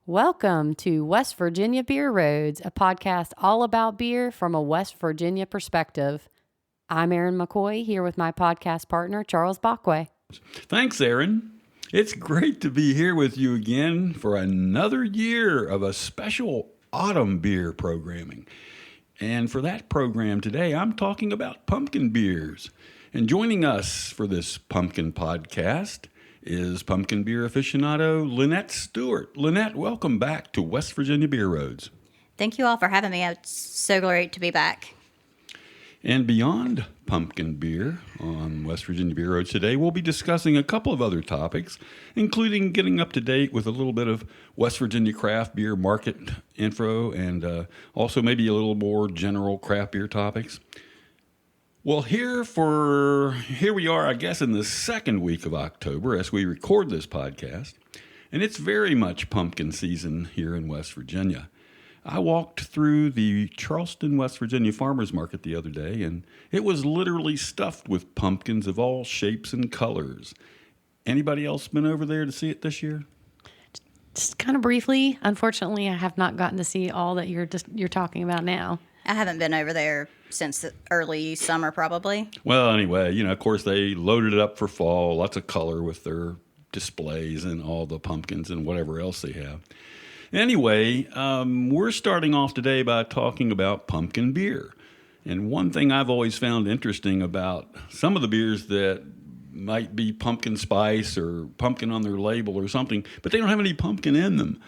Welcome to West Virginia Beer Roads, a podcast all about beer from a West Virginia perspective. I'm Erin McCoy, here with my podcast partner, Charles Bockway. Thanks, Erin. It's great to be here with you again for another year of a special autumn beer programming. And for that program today, I'm talking about pumpkin beers. And joining us for this pumpkin podcast is pumpkin beer aficionado Lynette Stewart. Lynette, welcome back to West Virginia Beer Roads. Thank you all for having me. It's so great to be back. And beyond pumpkin beer on West Virginia Beer Roads today, we'll be discussing a couple of other topics, including getting up to date with a little bit of West Virginia craft beer market info and also maybe a little more general craft beer topics. Well, here we are, I guess, in the second week of October as we record this podcast, and it's very much pumpkin season here in West Virginia. I walked through the Charleston, West Virginia Farmers Market the other day, and it was literally stuffed with pumpkins of all shapes and colors. Anybody else been over there to see it this year? Just kind of briefly, unfortunately, I have not gotten to see all that you're talking about now. I haven't been over there since the early summer, probably. Well, anyway, of course, they loaded it up for fall, lots of color with their displays and all the pumpkins and whatever else they have. Anyway, we're starting off today by talking about pumpkin beer. And one thing I've always found interesting about some of the beers that might be pumpkin spice or pumpkin on their label or something, but they don't have any pumpkin in them,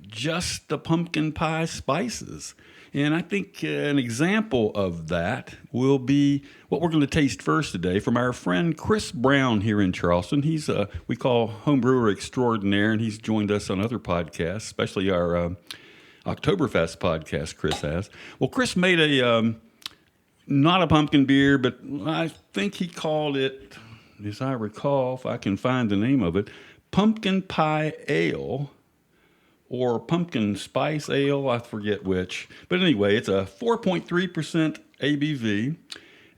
just the pumpkin pie spices. And I think an example of that will be what we're going to taste first today from our friend Chris Brown here in Charleston. He's we call homebrewer extraordinaire, and he's joined us on other podcasts, especially our Oktoberfest podcast Chris has. Well, Chris made a not a pumpkin beer, but I think he called it, as I recall, if I can find the name of it, Pumpkin Pie Ale. Or pumpkin spice ale, I forget which. But anyway, it's a 4.3% ABV.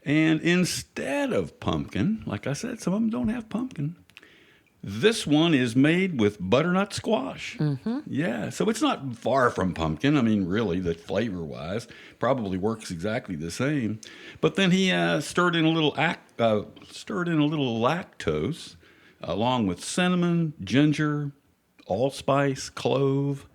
And instead of pumpkin, like I said, some of them don't have pumpkin. This one is made with butternut squash. Mm-hmm. Yeah, so it's not far from pumpkin. I mean, really, the flavor-wise, probably works exactly the same. But then he stirred in a little lactose, along with cinnamon, ginger, allspice, clove,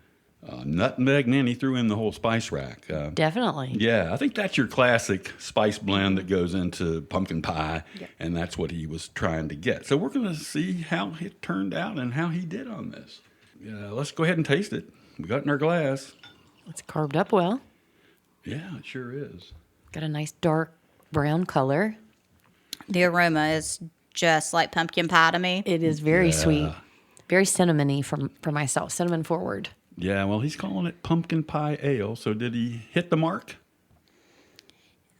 nutmeg. Man, he threw in the whole spice rack. Definitely. Yeah, I think that's your classic spice blend that goes into pumpkin pie, and that's what he was trying to get. So we're going to see how it turned out and how he did on this. Let's go ahead and taste it. We got it in our glass. It's carved up well. Yeah, it sure is. Got a nice dark brown color. The aroma is just like pumpkin pie to me. It is very sweet. Very cinnamony for myself, cinnamon forward. Yeah, well, he's calling it pumpkin pie ale. So did he hit the mark?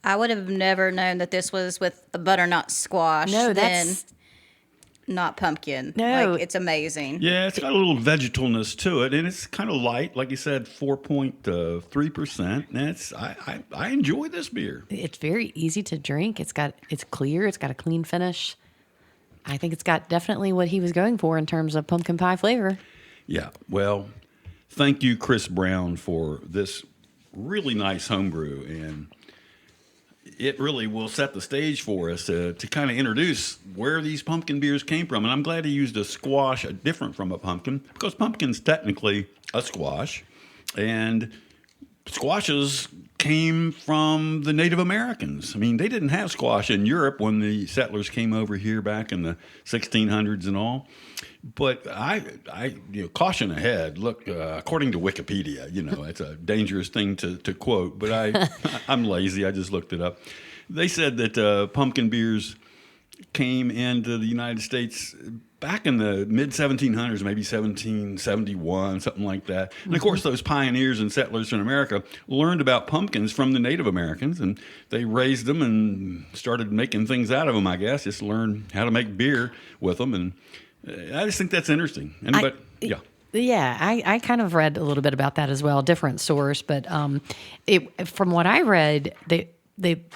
I would have never known that this was with a butternut squash. No, that's not pumpkin. No. Like, it's amazing. Yeah, it's got a little vegetalness to it, and it's kind of light, like you said, 4.3%. And I enjoy this beer. It's very easy to drink. It's clear. It's got a clean finish. I think it's got definitely what he was going for in terms of pumpkin pie flavor. Yeah, well, thank you, Chris Brown, for this really nice homebrew, and it really will set the stage for us to kind of introduce where these pumpkin beers came from. And I'm glad he used a squash different from a pumpkin, because pumpkin's technically a squash, and squashes came from the Native Americans. I mean, they didn't have squash in Europe when the settlers came over here back in the 1600s and all. But I caution ahead. Look, according to Wikipedia, it's a dangerous thing to quote, but I'm lazy. I just looked it up. They said that pumpkin beers came into the United States back in the mid-1700s, maybe 1771, something like that. And, of course, those pioneers and settlers in America learned about pumpkins from the Native Americans, and they raised them and started making things out of them, I guess, just learned how to make beer with them. And I just think that's interesting. Yeah, I kind of read a little bit about that as well, different source. But from what I read,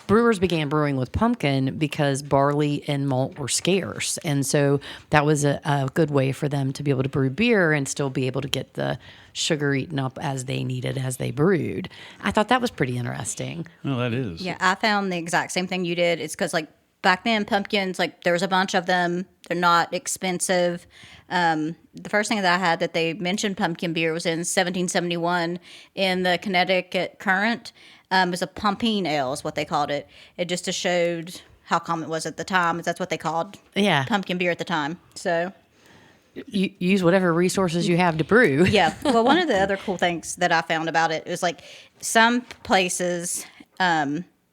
brewers began brewing with pumpkin because barley and malt were scarce, and so that was a good way for them to be able to brew beer and still be able to get the sugar eaten up as they needed as they brewed. I thought that was pretty interesting. Well, that is. Yeah, I found the exact same thing you did. It's because, like, back then, pumpkins, like, there was a bunch of them. They're not expensive. The first thing that I had that they mentioned pumpkin beer was in 1771 in the Connecticut Current. It was a pumpkin ale is what they called it. It just showed how common it was at the time. That's what they called pumpkin beer at the time. So you use whatever resources you have to brew. yeah. Well, one of the other cool things that I found about it is, like, some places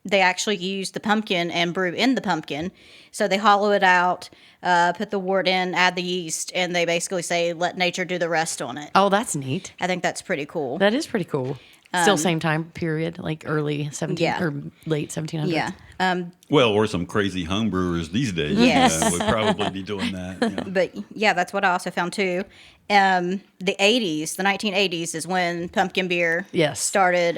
they actually use the pumpkin and brew in the pumpkin. So they hollow it out, put the wort in, add the yeast, and they basically say, let nature do the rest on it. Oh, that's neat. I think that's pretty cool. That is pretty cool. Still same time period, like early 17 or late 1700s. Yeah. Well, or some crazy home brewers these days Yes. would probably be doing that. Yeah. But yeah, that's what I also found too. The 80s, the 1980s is when pumpkin beer Yes. started,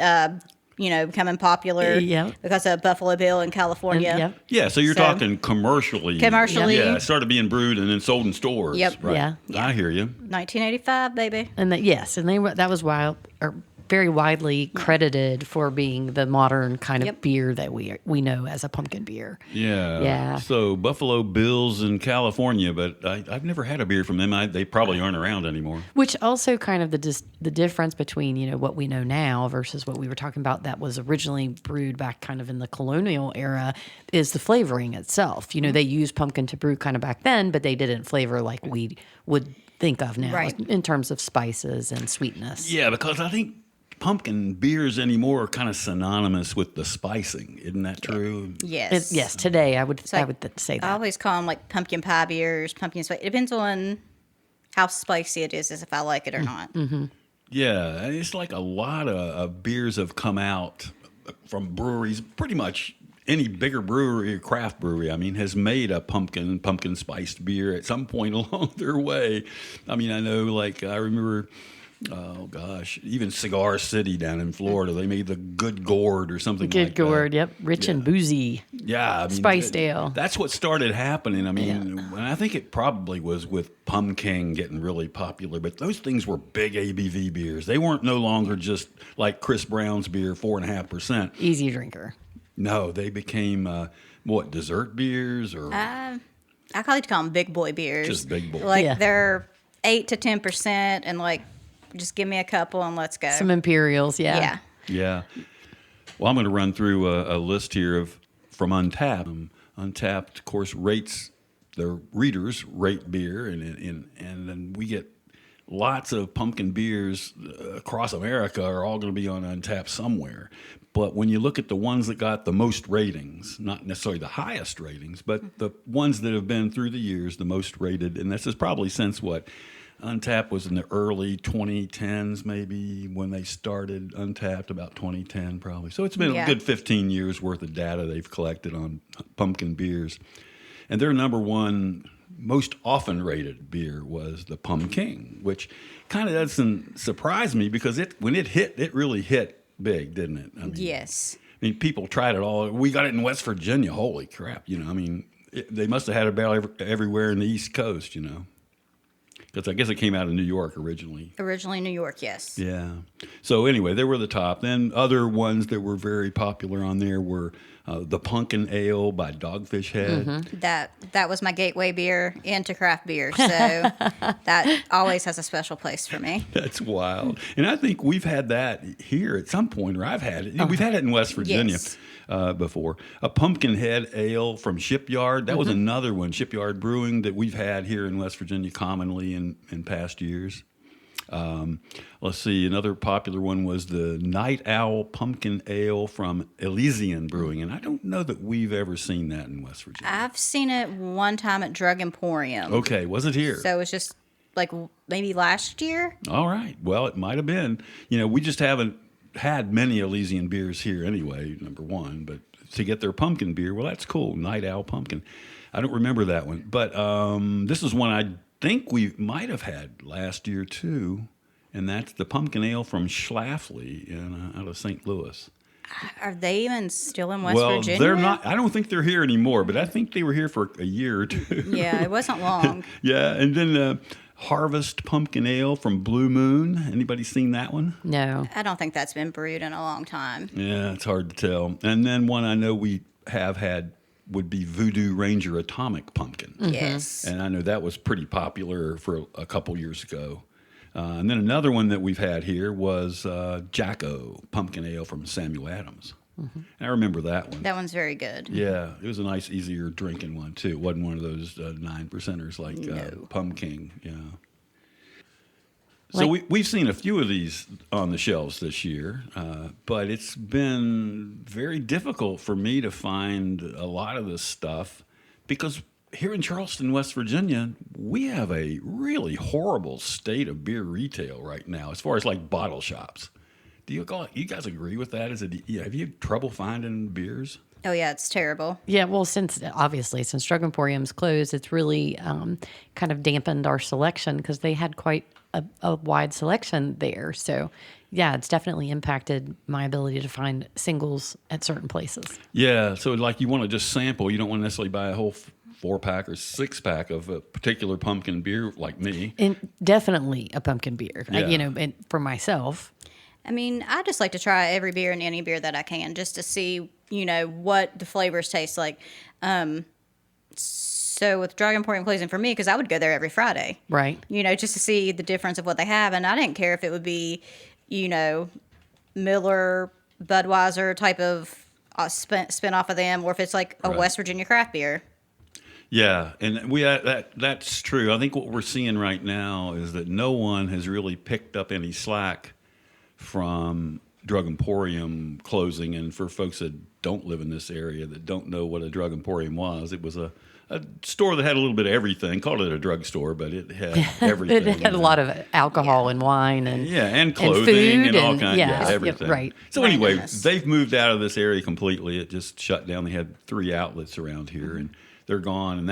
becoming popular Yep. because of Buffalo Bill in California. Yep. Yeah, so you're talking commercially. Commercially. Yeah, it started being brewed and then sold in stores. Yep. Right. Yeah. I hear you. 1985, baby. And that was very widely credited for being the modern kind of Yep. beer that we know as a pumpkin beer. Yeah. Yeah. So Buffalo Bills in California, but I've never had a beer from them. They probably aren't around anymore. Which also kind of the difference between what we know now versus what we were talking about that was originally brewed back kind of in the colonial era is the flavoring itself. They used pumpkin to brew kind of back then, but they didn't flavor like we would think of now Right. in terms of spices and sweetness. Yeah, because I think pumpkin beers anymore are kind of synonymous with the spicing. Isn't that true? Yes. Yes, today I would say I that. always call them like pumpkin pie beers, pumpkin spice. It depends on how spicy it is, as if I like it or not. Mm-hmm. Yeah, it's like a lot of beers have come out from breweries. Pretty much any bigger brewery or craft brewery, has made a pumpkin spiced beer at some point along their way. I know, like, I remember, oh gosh, even Cigar City down in Florida, they made the Good Gourd or something like that. Good gourd, yep. Rich and boozy. Yeah, Spiced ale. That's what started happening. And I think it probably was with Pumpkin getting really popular, but those things were big ABV beers. They weren't no longer just like Chris Brown's beer, 4.5%. Easy drinker. No, they became dessert beers or I like to call them big boy beers. just big boy. Like Yeah. they're 8 to 10%, and like just give me a couple and let's go. Some Imperials, yeah. Yeah. Well, I'm going to run through a list here from Untapped. Untapped, of course, rates their readers rate beer, and then we get lots of pumpkin beers across America are all going to be on Untapped somewhere. But when you look at the ones that got the most ratings, not necessarily the highest ratings, but the ones that have been through the years the most rated, and this is probably since Untapped was in the early 2010s, maybe, when they started Untapped, about 2010 probably. So it's been a good 15 years worth of data they've collected on pumpkin beers. And their number one most often rated beer was the Pumpkin, which kind of doesn't surprise me because when it hit, it really hit big, didn't it? Yes. People tried it all. We got it in West Virginia. Holy crap. They must have had it about everywhere in the East Coast, Because I guess it came out of New York originally. Originally New York, yes. Yeah. So anyway, they were the top. Then other ones that were very popular on there were the Pumpkin Ale by Dogfish Head. Mm-hmm. That was my gateway beer into craft beer, so that always has a special place for me. That's wild. And I think we've had that here at some point, or I've had it. We've had it in West Virginia Yes. before. A Pumpkinhead Ale from Shipyard. That was another one, Shipyard Brewing, that we've had here in West Virginia commonly in past years. Let's see, another popular one was the Night Owl Pumpkin Ale from Elysian Brewing, and I don't know that we've ever seen that in West Virginia. I've seen it one time at Drug Emporium. Okay, was it here? So it was just like maybe last year. All right, well, it might have been. We just haven't had many Elysian beers here anyway, number one, but to get their pumpkin beer, well, that's cool, Night Owl Pumpkin. I don't remember that one, but this is one I think we might have had last year too, and that's the Pumpkin Ale from Schlafly out of St. Louis. Are they even still in West Well, Virginia? they're not. I don't think they're here anymore, but I think they were here for a year or two. Yeah, it wasn't long. Yeah, and then Harvest Pumpkin Ale from Blue Moon. Anybody seen that one? No. I don't think that's been brewed in a long time. Yeah, it's hard to tell. And then one I know we have had would be Voodoo Ranger Atomic Pumpkin. Yes. And I know that was pretty popular for a couple years ago. And then another one that we've had here was Jacko Pumpkin Ale from Samuel Adams. And I remember that one. That one's very good. Yeah, it was a nice, easier drinking one, too. It wasn't one of those 9%ers like No. Pumpkin. Yeah. So Like- we've seen a few of these on the shelves this year, but it's been very difficult for me to find a lot of this stuff because here in Charleston, West Virginia, we have a really horrible state of beer retail right now as far as like bottle shops. Do you guys agree with that? Have you trouble finding beers? Oh, yeah, it's terrible. Yeah, well, since Drug Emporium's closed, it's really kind of dampened our selection because they had quite a wide selection there. So, yeah, it's definitely impacted my ability to find singles at certain places. Yeah, so like you want to just sample. You don't want to necessarily buy a whole 4-pack or 6-pack of a particular pumpkin beer like me. And definitely a pumpkin beer, Yeah. and for myself. I mean, I just like to try every beer and any beer that I can just to see, what the flavors taste like. So with Drug Emporium closing for me, because I would go there every Friday. Right. Just to see the difference of what they have. And I didn't care if it would be, Miller, Budweiser type of spin off of them, or if it's like a Right. West Virginia craft beer. Yeah, and that's true. I think what we're seeing right now is that no one has really picked up any slack from Drug Emporium closing. And for folks that don't live in this area that don't know what a Drug Emporium was, it was a store that had a little bit of everything. Called it a drugstore, but it had everything. It had a lot of alcohol and wine and and clothing and, food all kinds. yeah, Everything. right. So My anyway, goodness. they've moved out of this area completely. It just shut down. They had 3 outlets around here, and they're gone. And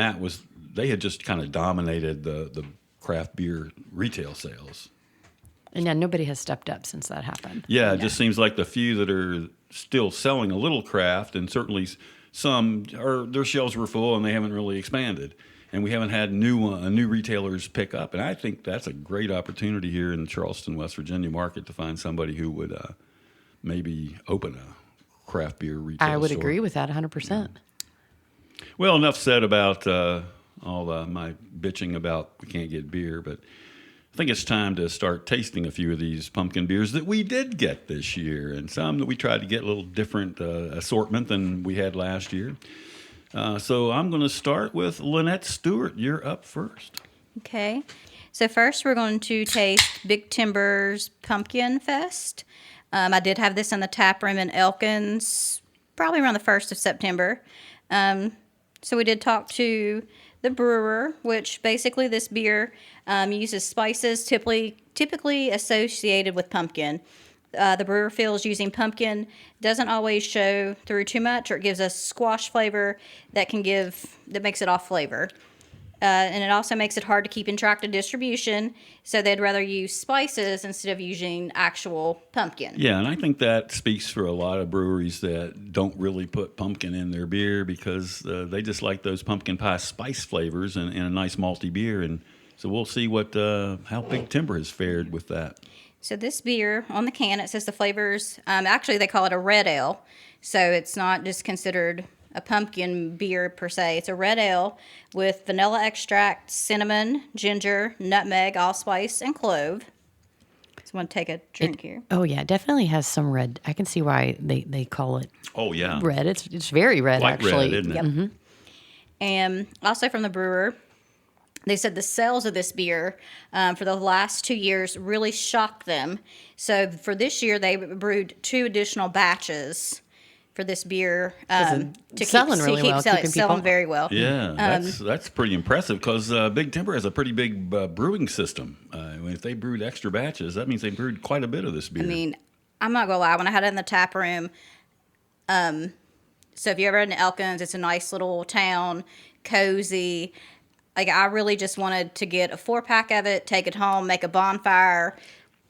they had just kind of dominated the craft beer retail sales. And yeah, nobody has stepped up since that happened. Yeah, it just seems like the few that are still selling a little craft, and certainly some their shelves were full and they haven't really expanded, and we haven't had new retailers pick up. And I think that's a great opportunity here in the Charleston, West Virginia market to find somebody who would maybe open a craft beer retail. I would store. agree with that 100%. Well, enough said about all my bitching about we can't get beer, but I think it's time to start tasting a few of these pumpkin beers that we did get this year, and some that we tried to get a little different assortment than we had last year. So I'm going to start with Lynette Stewart. You're up first. Okay. So first we're going to taste Big Timber's Pumpkin Fest. I did have this in the tap room in Elkins probably around the 1st of September. So we did talk to the brewer, which basically this beer uses spices typically associated with pumpkin. The brewer feels using pumpkin doesn't always show through too much, or it gives us squash flavor that makes it off flavor. And it also makes it hard to keep in track of distribution, so they'd rather use spices instead of using actual pumpkin. Yeah, and I think that speaks for a lot of breweries that don't really put pumpkin in their beer because they just like those pumpkin pie spice flavors and a nice malty beer. And so we'll see how Big Timber has fared with that. So this beer, on the can, it says the flavors, actually they call it a red ale, so it's not just considered a pumpkin beer per se. It's a red ale with vanilla extract, cinnamon, ginger, nutmeg, allspice, and clove. So I want to take a drink here. Oh yeah, it definitely has some red. I can see why they call it Oh, yeah. red. It's very red Quite actually. red, isn't it? Yep. Mm-hmm. And also from the brewer, they said the sales of this beer for the last 2 years really shocked them. So for this year, they brewed 2 additional batches for this beer to selling really well, selling, keeping selling people- very well. Yeah, that's pretty impressive because Big Timber has a pretty big brewing system. If they brewed extra batches, that means they brewed quite a bit of this beer. I mean, I'm not gonna lie. When I had it in the tap room, so if you're ever in Elkins, it's a nice little town, cozy. Like I really just wanted to get a 4-pack of it, take it home, make a bonfire,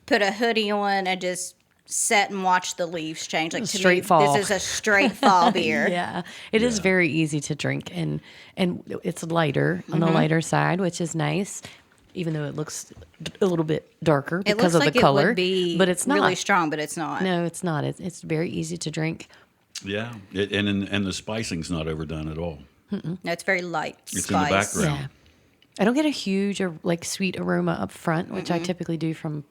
put a hoodie on, and just sit and watch the leaves change. Like to Straight me, fall. this is a straight fall beer. Yeah, it is very easy to drink, and it's lighter on the lighter side, which is nice. Even though it looks a little bit darker It because looks of like the color, it would be but it's not really strong, but it's not. No, it's not. It's very easy to drink. Yeah, and the spicing's not overdone at all. No, it's very light. It's in the spice. background. Yeah, I don't get a huge like sweet aroma up front, which I typically do from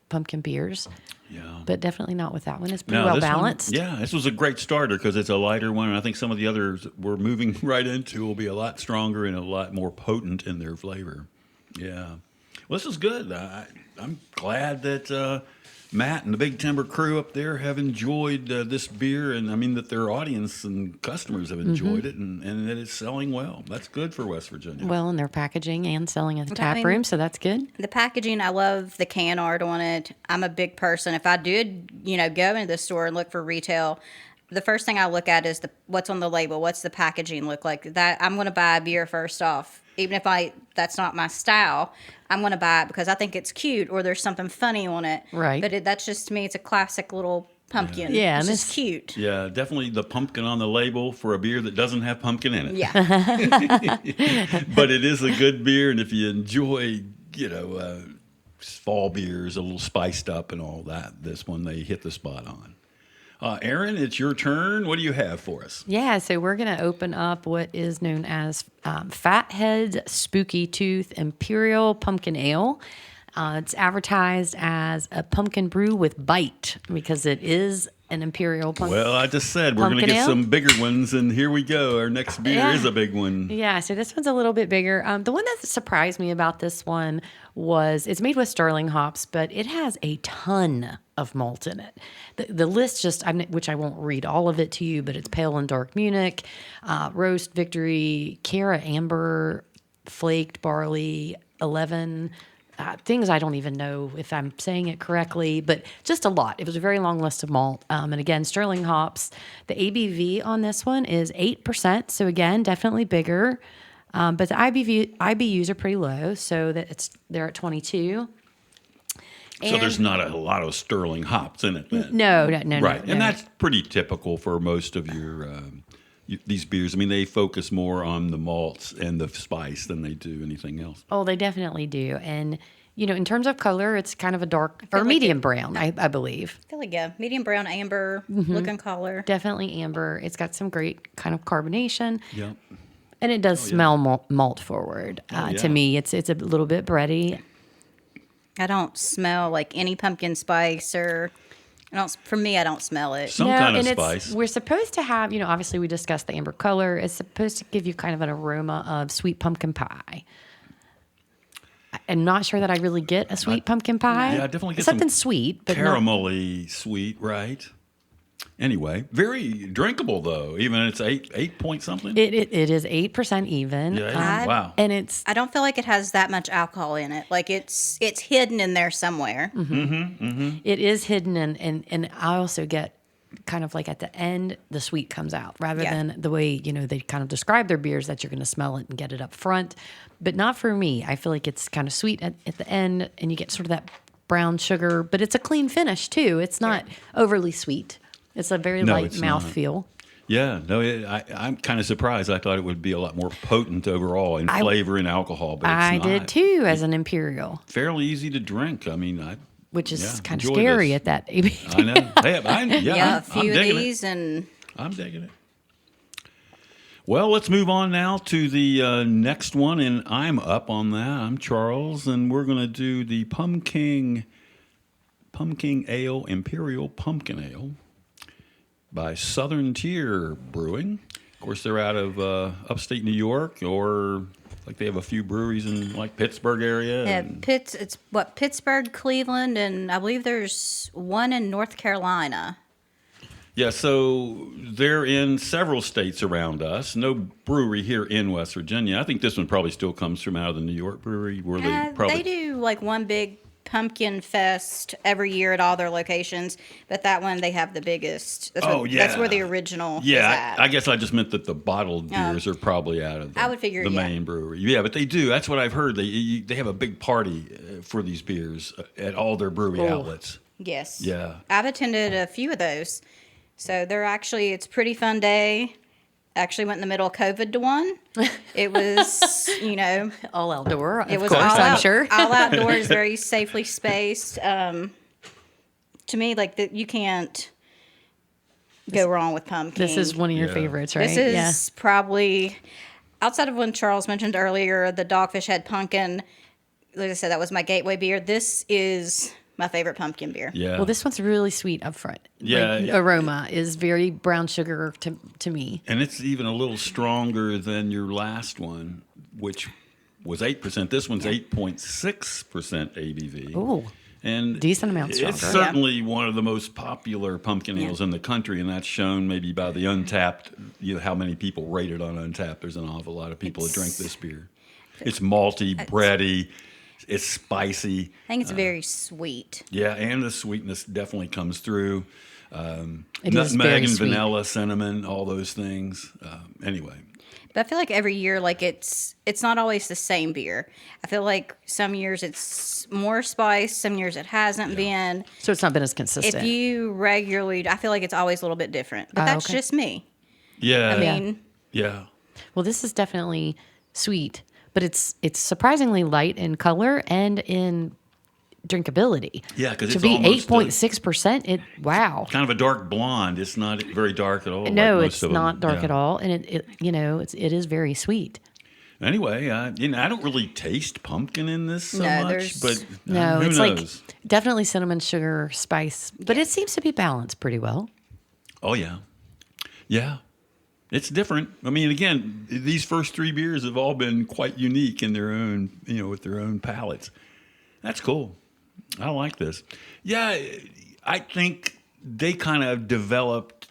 pumpkin beers, Yeah. but definitely not with that one. It's pretty No, well this one- balanced. yeah, this was a great starter because it's a lighter one, and I think some of the others we're moving right into will be a lot stronger and a lot more potent in their flavor. Yeah, well, this is good. I'm glad that Matt and the Big Timber crew up there have enjoyed this beer, and I mean that their audience and customers have enjoyed it, and that it's selling well. That's good for West Virginia. Well, and they're packaging and selling at the I tap mean- room, so that's good. The packaging, I love the can art on it. I'm a big person. If I did, go into the store and look for retail, the first thing I look at is what's on the label. What's the packaging look like? That I'm going to buy a beer first off, even if that's not my style. I'm going to buy it because I think it's cute or there's something funny on it. Right. But that's just to me. It's a classic little pumpkin. Yeah, it's and just cute. Yeah, definitely the pumpkin on the label for a beer that doesn't have pumpkin in it. Yeah. But it is a good beer, and if you enjoy, fall beers, a little spiced up and all that, this one they hit the spot on. Aaron, it's your turn. What do you have for us? Yeah, so we're going to open up what is known as Fathead Spooky Tooth Imperial Pumpkin Ale. It's advertised as a pumpkin brew with bite because it is an imperial pumpkin. Well, I just said we're going to Pumpkin get ale? some bigger ones, and here we go. Our next beer Yeah. is a big one. Yeah, so this one's a little bit bigger. The one that surprised me about this one was it's made with Sterling hops, but it has a ton of malt in it. The list which I won't read all of it to you, but it's Pale and Dark Munich, Roast Victory, Cara Amber, Flaked Barley, 11 things I don't even know if I'm saying it correctly, but just a lot. It was a very long list of malt. And again, Sterling hops. The ABV on this one is 8%. So again, definitely bigger. But the IBUs are pretty low, so that they're at 22. So there's not a lot of sterling hops in it then. No. Right, no. and that's pretty typical for most of your these beers. I mean, they focus more on the malts and the spice than they do anything else. Oh, they definitely do. And, in terms of color, it's kind of a dark or like medium brown, I believe. I feel like a medium brown amber looking color. Definitely amber. It's got some great kind of carbonation. Yeah. And it does smell malt forward. yeah. To me, it's a little bit bready. I don't smell like any pumpkin spice for me, I don't smell it. Some kind of and spice. we're supposed to have, obviously we discussed the amber color. It's supposed to give you kind of an aroma of sweet pumpkin pie. I'm not sure that I really get a sweet pumpkin pie. Yeah, I definitely get something some sweet, but not, Caramelly sweet, right? Anyway, very drinkable though. Even it's 8 point something. it is 8% even. Yeah, wow. And it's I don't feel like it has that much alcohol in it. Like it's hidden in there somewhere. it is hidden, and I also get kind of like at the end the sweet comes out rather Yeah. than the way they kind of describe their beers that you're going to smell it and get it up front, but not for me. I feel like it's kind of sweet at the end, and you get sort of that brown sugar, but it's a clean finish too. It's not overly sweet. It's a very No, light it's not. mouthfeel. Yeah, no, I'm kind of surprised. I thought it would be a lot more potent overall in flavor and alcohol, but it's I not. did too as an imperial, Fairly easy to drink. I mean, which is kind of enjoy scary this. at that ABV. I know. Hey, Yeah, I'm a few of digging these and I'm digging it. Well, let's move on now to the next one, and I'm up on that. I'm Charles, and we're going to do the Pumpkin Ale, Imperial Pumpkin Ale by Southern Tier Brewing. Of course, they're out of upstate New York, or like they have a few breweries in like Pittsburgh area. and- it's Pittsburgh, Cleveland, and I believe there's one in North Carolina. Yeah, so they're in several states around us. No brewery here in West Virginia. I think this one probably still comes from out of the New York brewery, where they probably They do like one big pumpkin fest every year at all their locations, but that one they have the biggest. That's that's where the original is Yeah, at. I guess I just meant that the bottled beers are probably out of I would figure, the yeah. main brewery. Yeah, but they do. That's what I've heard. They have a big party for these beers at all their brewery outlets. Yes. Yeah. I've attended a few of those. So it's a pretty fun day. Actually went in the middle of COVID to one. It was, All outdoor. it Of was course, all I'm out, sure. all outdoors, very safely spaced. To me, you can't go wrong with pumpkin. This is one of your Yeah. favorites, right? This is probably outside of when Charles mentioned earlier the Dogfish Head Pumpkin. Like I said, that was my gateway beer. This is my favorite pumpkin beer. Yeah. Well, this one's really sweet up front. Yeah, Like, yeah. aroma is very brown sugar to me. And it's even a little stronger than your last one, which was 8%. This one's 8.6% ABV. Ooh. And Decent amount it's stronger. certainly one of the most popular pumpkin ales in the country, and that's shown maybe by the Untapped. How many people rate it on Untapped? There's an awful lot of people that drink this beer. It's malty, bready, it's spicy. I think it's very sweet. Yeah, and the sweetness definitely comes through. It is Nutmeg very and sweet. vanilla, cinnamon, all those things. Anyway. But I feel like every year, it's not always the same beer. I feel like some years it's more spice, some years it hasn't been. So it's not been as consistent. If you regularly, I feel like it's always a little bit different. But Oh, that's okay. just me. Yeah. I mean, yeah. Well, this is definitely sweet, but it's surprisingly light in color and in drinkability. Yeah, 'cause to it's be almost 8.6%, wow. Kind of a dark blonde. It's not very dark at all. No, like most it's of them. not dark Yeah. at all, and it is very sweet. Anyway, I don't really taste pumpkin in this so No, much, there's- but No, who it's knows? like definitely cinnamon, sugar, spice, but it seems to be balanced pretty well. Oh yeah, yeah. It's different. I mean, again, these first three beers have all been quite unique in their own, with their own palates. That's cool. I like this. Yeah, I think they kind of developed.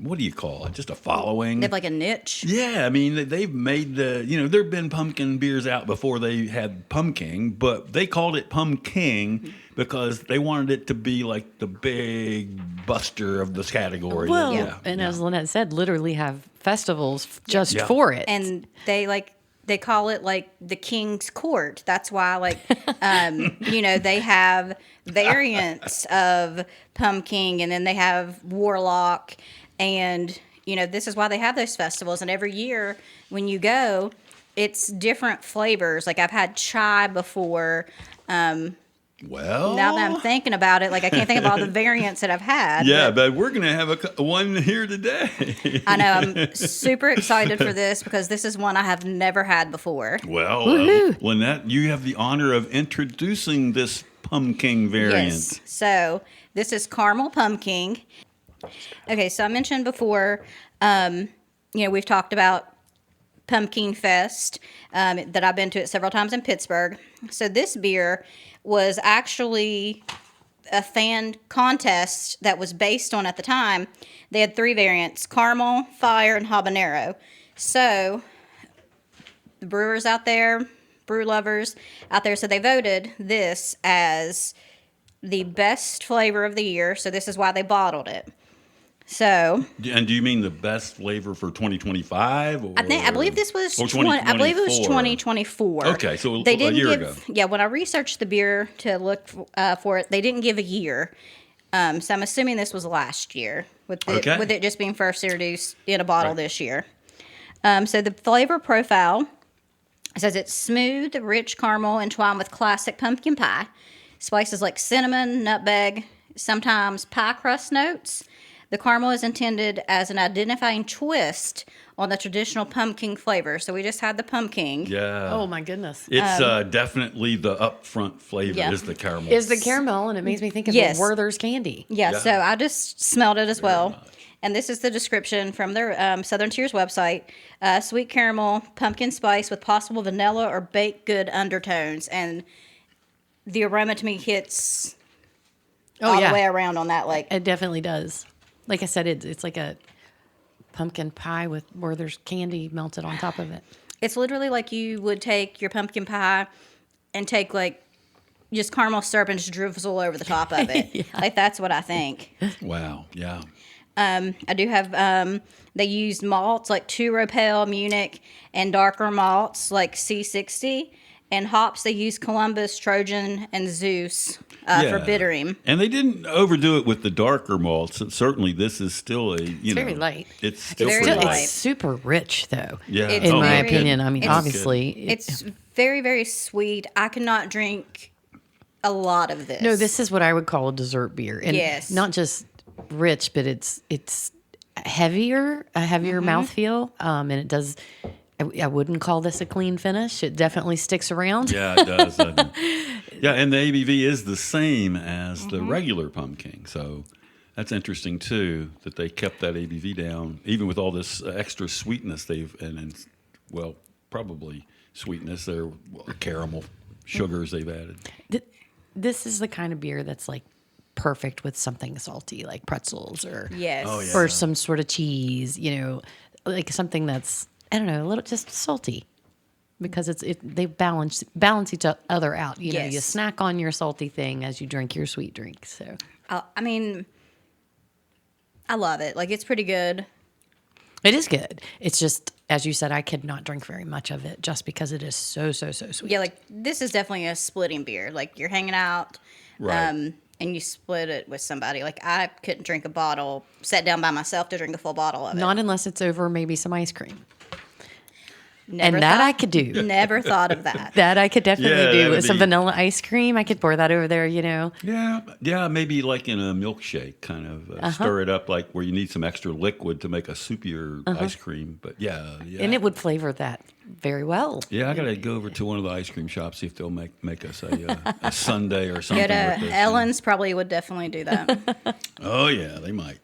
What do you call it? Just a following. they have like a niche. Yeah, I mean, they've made there have been pumpkin beers out before they had Pumpkin, but they called it Pumpkin because they wanted it to be like the big buster of this category. Well, yeah. and as Lynette said, literally have festivals just Yeah. for it. And they call it like the King's Court. That's why they have variants of pumpkin, and then they have Warlock, and this is why they have those festivals. And every year when you go, it's different flavors. Like I've had chai before. Well, Now that I'm thinking about it, I can't think of all the variants that I've had. yeah, but but we're gonna have one here today. I know I'm super excited for this because this is one I have never had before. Well, Woohoo. Lynette, you have the honor of introducing this Pumpkin variant. Yes. So this is caramel pumpkin. Okay, so I mentioned before, we've talked about Pumpkin Fest, that I've been to it several times in Pittsburgh. So this beer was actually a fan contest that was based on, at the time, they had three variants: caramel, fire, and habanero. So the brewers out there, brew lovers out there, so they voted this as the best flavor of the year. So this is why they bottled it. So And do you mean the best flavor for 2025? Or, I believe this was or 20, I believe it was 2024? 2024. Okay, so they a didn't year give. ago. Yeah, when I researched the beer to look for it, they didn't give a year. So I'm assuming this was last year with Okay. with it just being first introduced in a bottle this year. So the flavor profile says it's smooth, rich caramel entwined with classic pumpkin pie. Spices like cinnamon, nutmeg, sometimes pie crust notes. The caramel is intended as an identifying twist on the traditional pumpkin flavor. So we just had the pumpkin. Yeah. oh my goodness. It's definitely the upfront flavor Yeah. is the caramel. Is the caramel, and it makes me think of Yes. the Werther's candy. Yeah, Yeah. so I just smelled it as well. And this is the description from their Southern Tiers website. Sweet caramel, pumpkin spice with possible vanilla or baked good undertones. And the aroma to me hits all the way around on that. It definitely does. Like I said, it's like a pumpkin pie with Werther's candy melted on top of it. It's literally like you would take your pumpkin pie and take just caramel syrup and just drizzle over the top of it. That's what I think. Wow. Yeah. I do have, they used malts like Two Row Pale, Munich, and darker malts like C60. And hops, they use Columbus, Trojan, and Zeus for bittering. And they didn't overdo it with the darker malts. Certainly, this is still it's very light. It's still very pretty light. light. It's super rich, though. Yeah, It's In my very- opinion. I mean, it's- obviously. It's very, very sweet. I could not drink a lot of this. No, this is what I would call a dessert beer, and Yes. not just rich, but it's heavier, a heavier mouthfeel, and it does. I wouldn't call this a clean finish. It definitely sticks around. Yeah, it does. doesn't it? Yeah, and the ABV is the same as the regular pumpkin. So that's interesting too that they kept that ABV down, even with all this extra sweetness and well, probably sweetness. They're caramel sugars they've added. This is the kind of beer that's like perfect with something salty, like pretzels or Yes. Oh, yeah. or some sort of cheese. Like something that's, I don't know, a little just salty, because they balance each other out. You Yes. snack on your salty thing as you drink your sweet drink. So I mean, I love it. Like, it's pretty good. it is good. It's just, as you said, I could not drink very much of it just because it is so sweet. Yeah, like, this is definitely a splitting beer. Like, you're hanging out. Right. And you split it with somebody. Like, I couldn't drink a bottle, sat down by myself to drink a full bottle of it. Not unless it's over maybe some ice cream. Never And that I thought- could do. Never thought of that. That I could definitely Yeah, that do would with some be- vanilla ice cream. I could pour that over there, Yeah, maybe like in a milkshake, kind of stir it up, like where you need some extra liquid to make a soupier ice cream. But yeah, And it would flavor that very well. yeah, I gotta go over to one of the ice cream shops, see if they'll make us a sundae or something. Go to with this. Ellen's probably would definitely do that. Oh yeah, they might.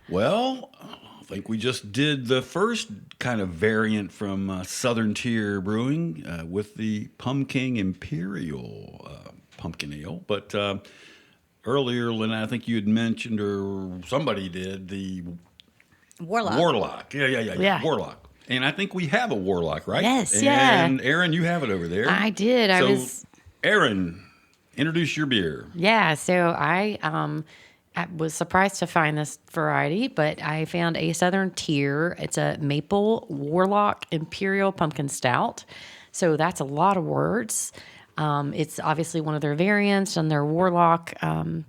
Well, I think we just did the first kind of variant from Southern Tier Brewing with the Pumpkin Imperial Pumpkin Ale. But earlier, Lynette, I think you had mentioned, or somebody did, the Warlock. Warlock. Yeah. Yeah. Warlock. And I think we have a Warlock, right? Yes, yeah. And Aaron, you have it over there. I did. Aaron, introduce your beer. Yeah, so I was surprised to find this variety, but I found a Southern Tier. It's a Maple Warlock Imperial Pumpkin Stout. So that's a lot of words. It's obviously one of their variants on their Warlock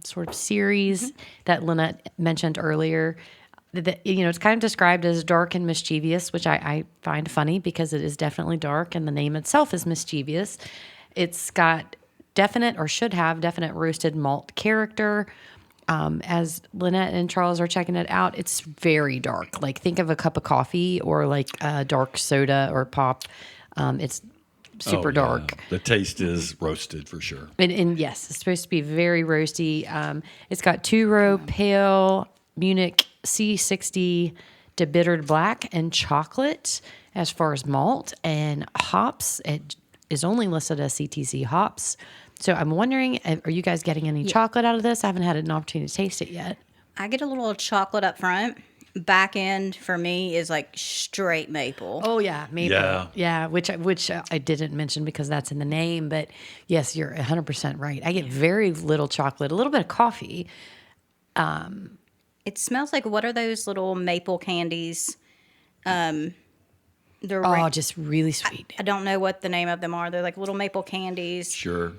sort of series that Lynette mentioned earlier. It's kind of described as dark and mischievous, which I find funny because it is definitely dark and the name itself is mischievous. It's got definite, or should have definite, roasted malt character. As Lynette and Charles are checking it out, it's very dark. Like, think of a cup of coffee or like a dark soda or pop. It's super Oh, yeah. dark. The taste is roasted for sure. And yes, it's supposed to be very roasty. It's got 2-row pale Munich C60 debittered black and chocolate as far as malt, and hops. It is only listed as CTC hops. So I'm wondering, are you guys getting any chocolate out of this? I haven't had an opportunity to taste it yet. I get a little chocolate up front. Back end for me is like straight maple. Oh yeah, maple. Yeah. which I didn't mention because that's in the name. But yes, you're 100% right. I get very little chocolate, a little bit of coffee. It smells like, what are those little maple candies? They're Just really sweet. I don't know what the name of them are. They're like little maple candies. Sure.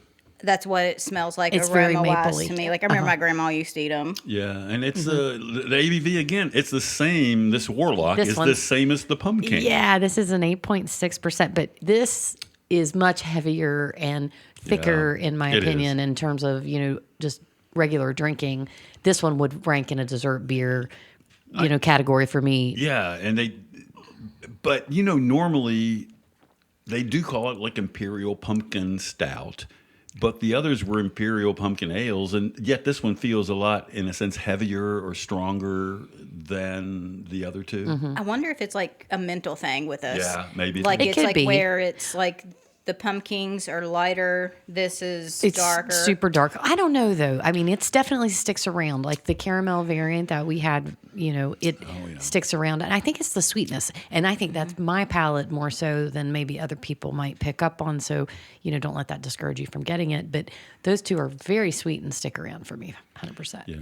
That's what it smells like. It's very aroma-wise mapley. to me. Like, I remember my grandma used to eat them. Yeah, and it's the ABV again. It's the same. This Warlock This is one- the same as the Pumpkin. Yeah, this is an 8.6%, but this is much heavier and thicker, Yeah, in my it opinion, is. in terms of, just regular drinking. This one would rank in a dessert beer, category for me. Yeah, and but normally they do call it like Imperial Pumpkin Stout, but the others were Imperial Pumpkin Ales, and yet this one feels a lot, in a sense, heavier or stronger than the other two. I wonder if it's like a mental thing with us. Yeah, maybe. Like, It it's could like be. where it's like the pumpkins are lighter. This is It's darker. super dark. I don't know though. I mean, it's definitely sticks around. Like the caramel variant that we had, it sticks around. And I think it's the sweetness. And I think that's my palate more so than maybe other people might pick up on. So, don't let that discourage you from getting it. But those two are very sweet and stick around for me, 100%. Yeah.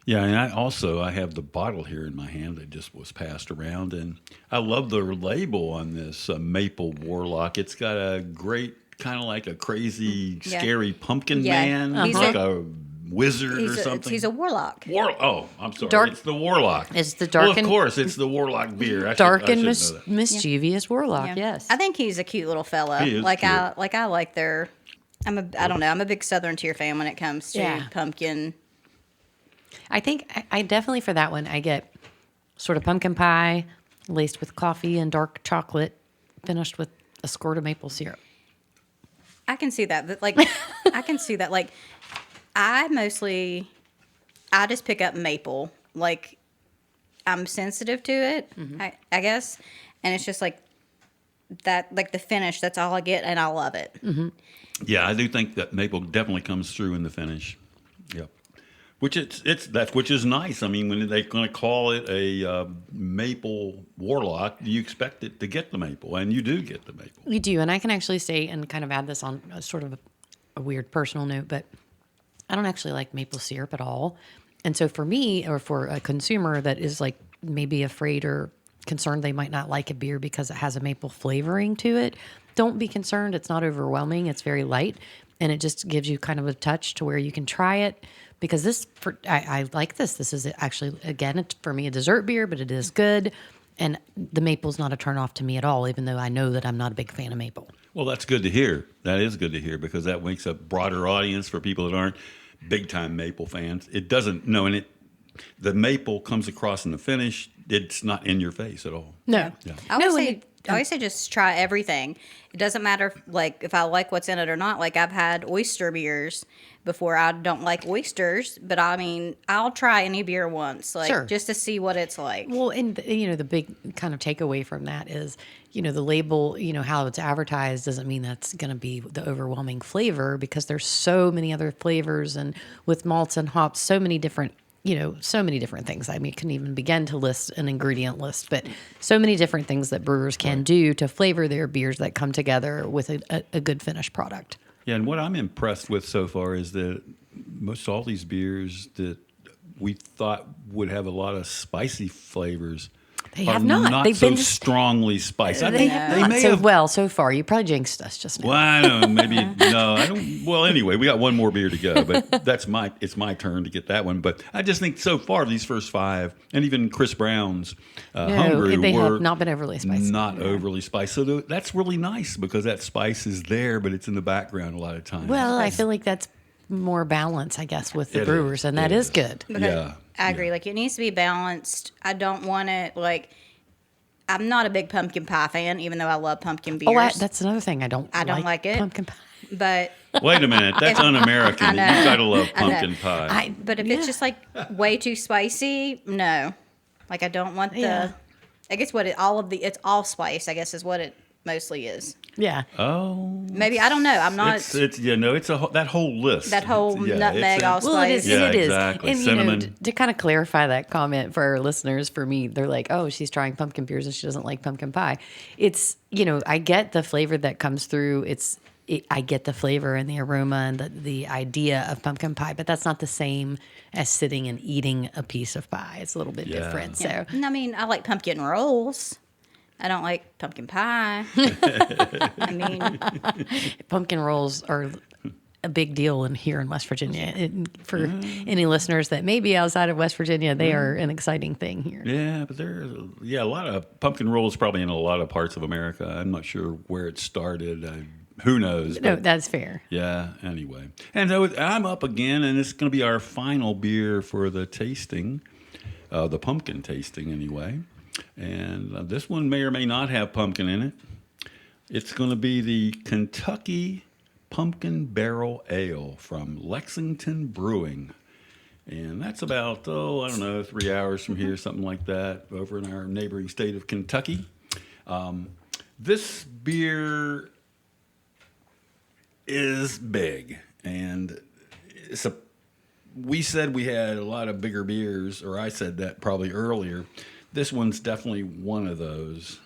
Yeah, and I have the bottle here in my hand that just was passed around, and I love the label on this Maple Warlock. It's got a great kind of like a crazy, Yeah. scary pumpkin Yeah. man, He's like a- a wizard or something. He's a warlock. Oh, I'm sorry. Dark- It's the Warlock. It's the dark Well, of and- course, it's the Warlock beer. Dark I and should know that. mischievous warlock. Yeah. Yes. I think he's a cute little fella. He is cute. I like their. I don't know. I'm a big Southern Tier fan when it comes to Yeah. pumpkin. I think I definitely for that one I get sort of pumpkin pie laced with coffee and dark chocolate, finished with a squirt of maple syrup. I can see that. Like, I can see that. Like, I just pick up maple. Like, I'm sensitive to it, I guess. And it's just like that, like the finish, that's all I get, and I love it. Yeah, I do think that maple definitely comes through in the finish. Yep. Which which is nice. I mean, when they're going to call it a maple warlock, you expect it to get the maple, and you do get the maple. We do, and I can actually say and kind of add this on a sort of a weird personal note, but I don't actually like maple syrup at all. And so for me, or for a consumer that is like maybe afraid or concerned they might not like a beer because it has a maple flavoring to it, don't be concerned. It's not overwhelming. It's very light, and it just gives you kind of a touch to where you can try it. Because I like this. This is actually, again, it's for me a dessert beer, but it is good. And the maple's not a turnoff to me at all, even though I know that I'm not a big fan of maple. Well, that's good to hear. That is good to hear because that makes a broader audience for people that aren't big time maple fans. It doesn't, no, and the maple comes across in the finish. It's not in your face at all. No. Yeah. I always say just try everything. It doesn't matter like if I like what's in it or not. Like I've had oyster beers before. I don't like oysters, but I mean I'll try any beer once, like Sure. just to see what it's like. Well, and the big kind of takeaway from that is, the label, how it's advertised doesn't mean that's going to be the overwhelming flavor because there's so many other flavors and with malts and hops, so many different things. I mean, I couldn't even begin to list an ingredient list, but so many different things that brewers can do to flavor their beers that come together with a good finished product. Yeah, and what I'm impressed with so far is that most all these beers that we thought would have a lot of spicy flavors They are have not. not They've so been just- strongly spicy. I They think have they not may so have. well so far. You probably jinxed us just now. Well, I don't know. Maybe no. I don't. Well, anyway, we got one more beer to go, but it's my turn to get that one. But I just think so far these first five, and even Chris Brown's Homebrew, they were have not been overly spicy. Not overly spicy. So that's really nice because that spice is there, but it's in the background a lot of times. Well, I feel like that's more balance, I guess, with the It brewers, is. and that It is is. good. Because Yeah, I agree. Like it needs to be balanced. I don't want it like. I'm not a big pumpkin pie fan, even though I love pumpkin beers. Oh, that's another thing. I don't like it. Pumpkin pie. but Wait a minute. That's un-American. I You know. gotta love I know. pumpkin pie. but if it's just like way too spicy, no. Like I don't want the. Yeah. I guess it's all spice. I guess is what it mostly is. Yeah. Oh, Maybe I don't know. I'm not. it's that whole list. That whole nutmeg it's allspice. Well, it is. Yeah, and it is. exactly. And Cinnamon. to kind of clarify that comment for our listeners, for me, they're like, "Oh, she's trying pumpkin beers and she doesn't like pumpkin pie." It's I get the flavor that comes through. I get the flavor and the aroma and the idea of pumpkin pie, but that's not the same as sitting and eating a piece of pie. It's a little bit Yeah. different. So And I mean, I like pumpkin rolls. I don't like pumpkin pie. I mean, pumpkin rolls are a big deal here in West Virginia. For any listeners that may be outside of West Virginia, they are an exciting thing here. Yeah, but there's a lot of pumpkin rolls probably in a lot of parts of America. I'm not sure where it started. Who knows? No, but- that's fair. Yeah, anyway. And so I'm up again, and it's going to be our final beer for the tasting, the pumpkin tasting anyway. And this one may or may not have pumpkin in it. It's going to be the Kentucky Pumpkin Barrel Ale from Lexington Brewing. And that's about, I don't know, 3 hours from here, something like that, over in our neighboring state of Kentucky. This beer is big, and we said we had a lot of bigger beers, or I said that probably earlier. This one's definitely one of those.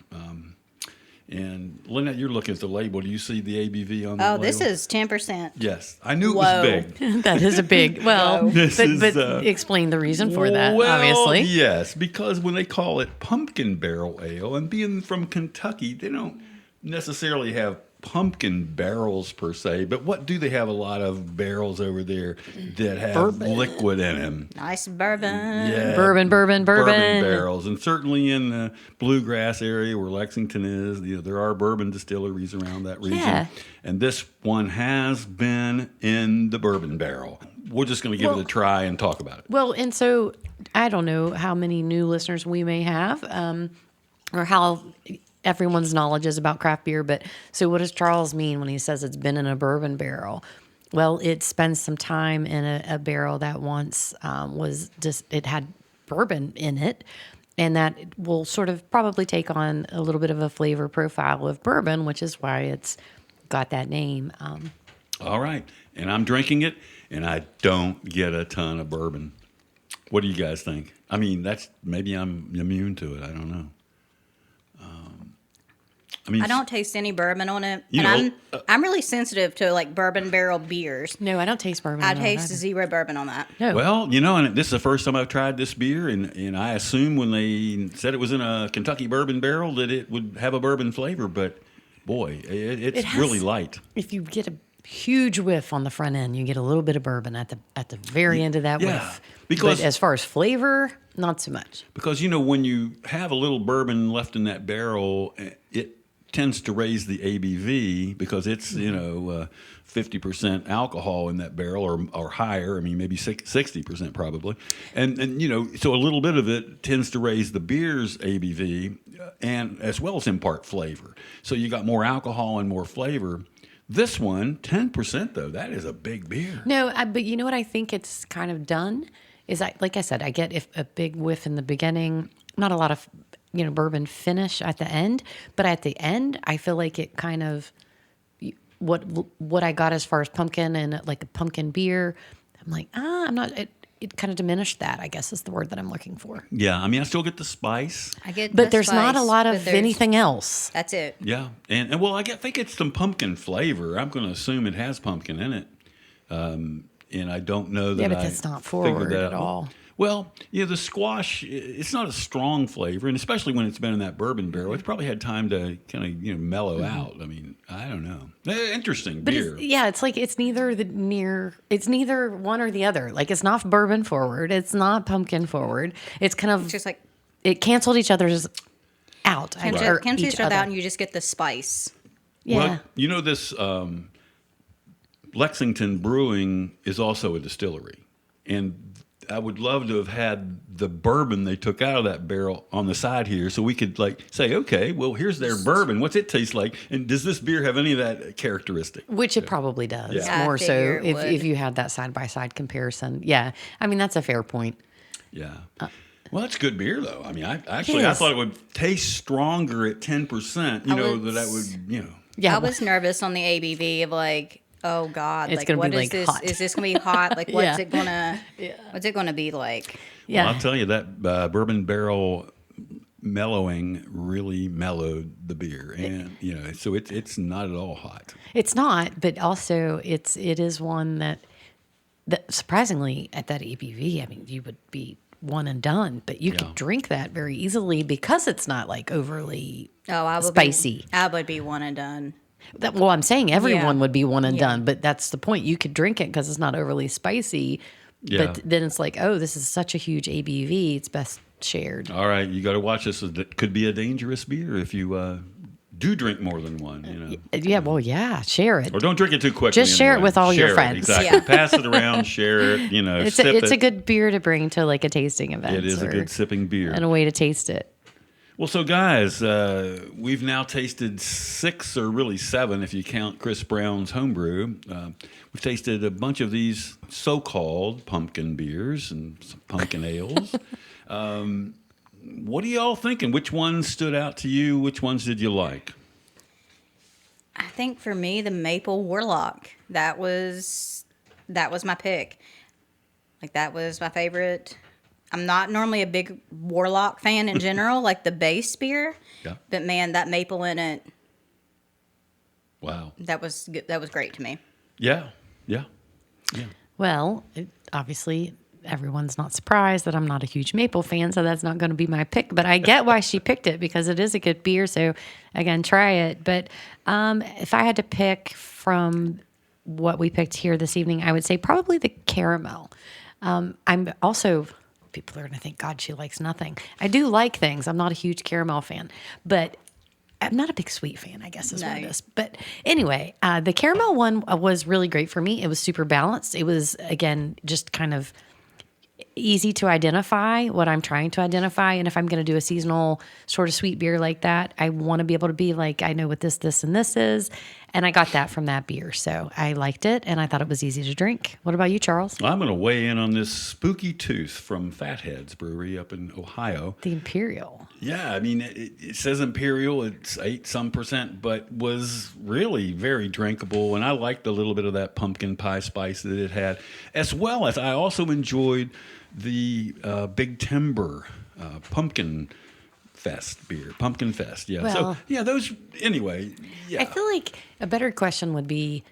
And Lynette, you're looking at the label. Do you see the ABV on the Oh, label? this is 10%. Yes, I knew it Whoa. was big. That is a big, well, Whoa. This but, is, but explain the reason for that, Well, obviously. yes, because when they call it pumpkin barrel ale, and being from Kentucky, they don't necessarily have pumpkin barrels per se, but what do they have a lot of barrels over there that have liquid in them? Nice bourbon. Yeah, Bourbon. barrels, and certainly in the bluegrass area where Lexington is, there are bourbon distilleries around that region. Yeah. And this one has been in the bourbon barrel. We're just going to give it a try and talk about it. Well, and so I don't know how many new listeners we may have, or how everyone's knowledge is about craft beer. But so, what does Charles mean when he says it's been in a bourbon barrel? Well, it spends some time in a barrel that once was just it had bourbon in it, and that will sort of probably take on a little bit of a flavor profile of bourbon, which is why it's got that name. All right. And I'm drinking it, and I don't get a ton of bourbon. What do you guys think? I mean, maybe I'm immune to it. I don't know. I don't taste any bourbon on it, You and know, I'm really sensitive to like bourbon barrel beers. No, I don't taste bourbon. I on it taste either. zero bourbon on that. No. Well, and this is the first time I've tried this beer, and I assume when they said it was in a Kentucky bourbon barrel that it would have a bourbon flavor, but boy, it's It has- really light. If you get a huge whiff on the front end, you get a little bit of bourbon at the very end of that Yeah, whiff. because- but as far as flavor, not so much. Because, when you have a little bourbon left in that barrel, it tends to raise the ABV because it's, 50% alcohol in that barrel or higher. I mean, maybe 60% probably. And, so a little bit of it tends to raise the beer's ABV and as well as impart flavor. So you got more alcohol and more flavor. This one, 10% though, that is a big beer. No, but you know what I think it's kind of done is like I said, I get if a big whiff in the beginning, not a lot of bourbon finish at the end, but at the end, I feel like it kind of what I got as far as pumpkin and like a pumpkin beer. I'm like, I'm not. It kind of diminished that, I guess is the word that I'm looking for. Yeah, I mean, I still get the spice. I get, But the there's not a spice, lot but of there's- anything else. That's it. Yeah, and well, think it's some pumpkin flavor. I'm going to assume it has pumpkin in it, and I don't know that. Yeah, but I that's not figured forward that at out. all. Well, the squash, it's not a strong flavor, and especially when it's been in that bourbon barrel, it's probably had time to kind of mellow out. I mean, I don't know. Interesting But beer. it's like it's neither one or the other. Like it's not bourbon forward, it's not pumpkin forward. It's kind of It's just like it canceled each other's out. or cancel each each other other. out, and you just get the spice. Yeah. Well, this Lexington Brewing is also a distillery, and I would love to have had the bourbon they took out of that barrel on the side here, so we could say, okay, well, here's their bourbon. What's it taste like? And does this beer have any of that characteristic? Which it probably does. Yeah. More I so figure it would. if you had that side by side comparison. Yeah. I mean that's a fair point. Yeah. Well, that's good beer, though. I mean, I is. thought it would taste stronger at 10%. That would. Yeah. I was nervous on the ABV of like, oh God, It's like gonna what be, is like, this? hot. Is this gonna be hot? Like what's Yeah. it gonna? What's it gonna be like? yeah. Well, I'll tell you that bourbon barrel mellowing really mellowed the beer, and so it's not at all hot. It's not, but also it is one that surprisingly at that ABV, I mean, you would be one and done, but you Yeah. could drink that very easily because it's not like overly Oh, I would spicy. I would be one and done. Well, I'm saying everyone Yeah. would be one and Yeah. done, but that's the point. You could drink it because it's not overly spicy, Yeah. but then it's like, oh, this is such a huge ABV. It's best shared. All right, you got to watch this. It could be a dangerous beer if you do drink more than one. Yeah, well, yeah, share it. Or don't drink it too quickly. Just share it anyway. with all your Share it, friends. Exactly. Yeah. Pass it around, share it. It's sip a it. good beer to bring to like a tasting event. It is a good sipping beer. and a way to taste it. Well, so guys, we've now tasted 6 or really 7 if you count Chris Brown's homebrew. We've tasted a bunch of these so-called pumpkin beers and some pumpkin ales. What are y'all thinking? Which ones stood out to you? Which ones did you like? I think for me, the Maple Warlock that was my pick. Like that was my favorite. I'm not normally a big Warlock fan in general, like the base beer. Yeah. But man, that maple in it Wow. That was good. That was great to me. Yeah. Yeah. Yeah. Well, obviously, everyone's not surprised that I'm not a huge maple fan, so that's not going to be my pick. But I get why she picked it because it is a good beer. So, again, try it. But if I had to pick from what we picked here this evening, I would say probably the caramel. I'm also, people are going to think, God, she likes nothing. I do like things. I'm not a huge caramel fan, but I'm not a big sweet fan, I guess is what it No. is. But anyway, the caramel one was really great for me. It was super balanced. It was, again, just kind of easy to identify what I'm trying to identify. And if I'm going to do a seasonal sort of sweet beer like that, I want to be able to be like, I know what this, and this is. And I got that from that beer. So I liked it and I thought it was easy to drink. What about you, Charles? I'm going to weigh in on this Spooky Tooth from Fatheads Brewery up in Ohio. The Imperial. Yeah, I mean, it says Imperial, it's 8% but was really very drinkable. And I liked a little bit of that pumpkin pie spice that it had, as well as I also enjoyed the Big Timber Pumpkin Fest beer. Pumpkin Fest, yeah. Well- So, yeah, those, anyway, yeah. I feel like a better question would be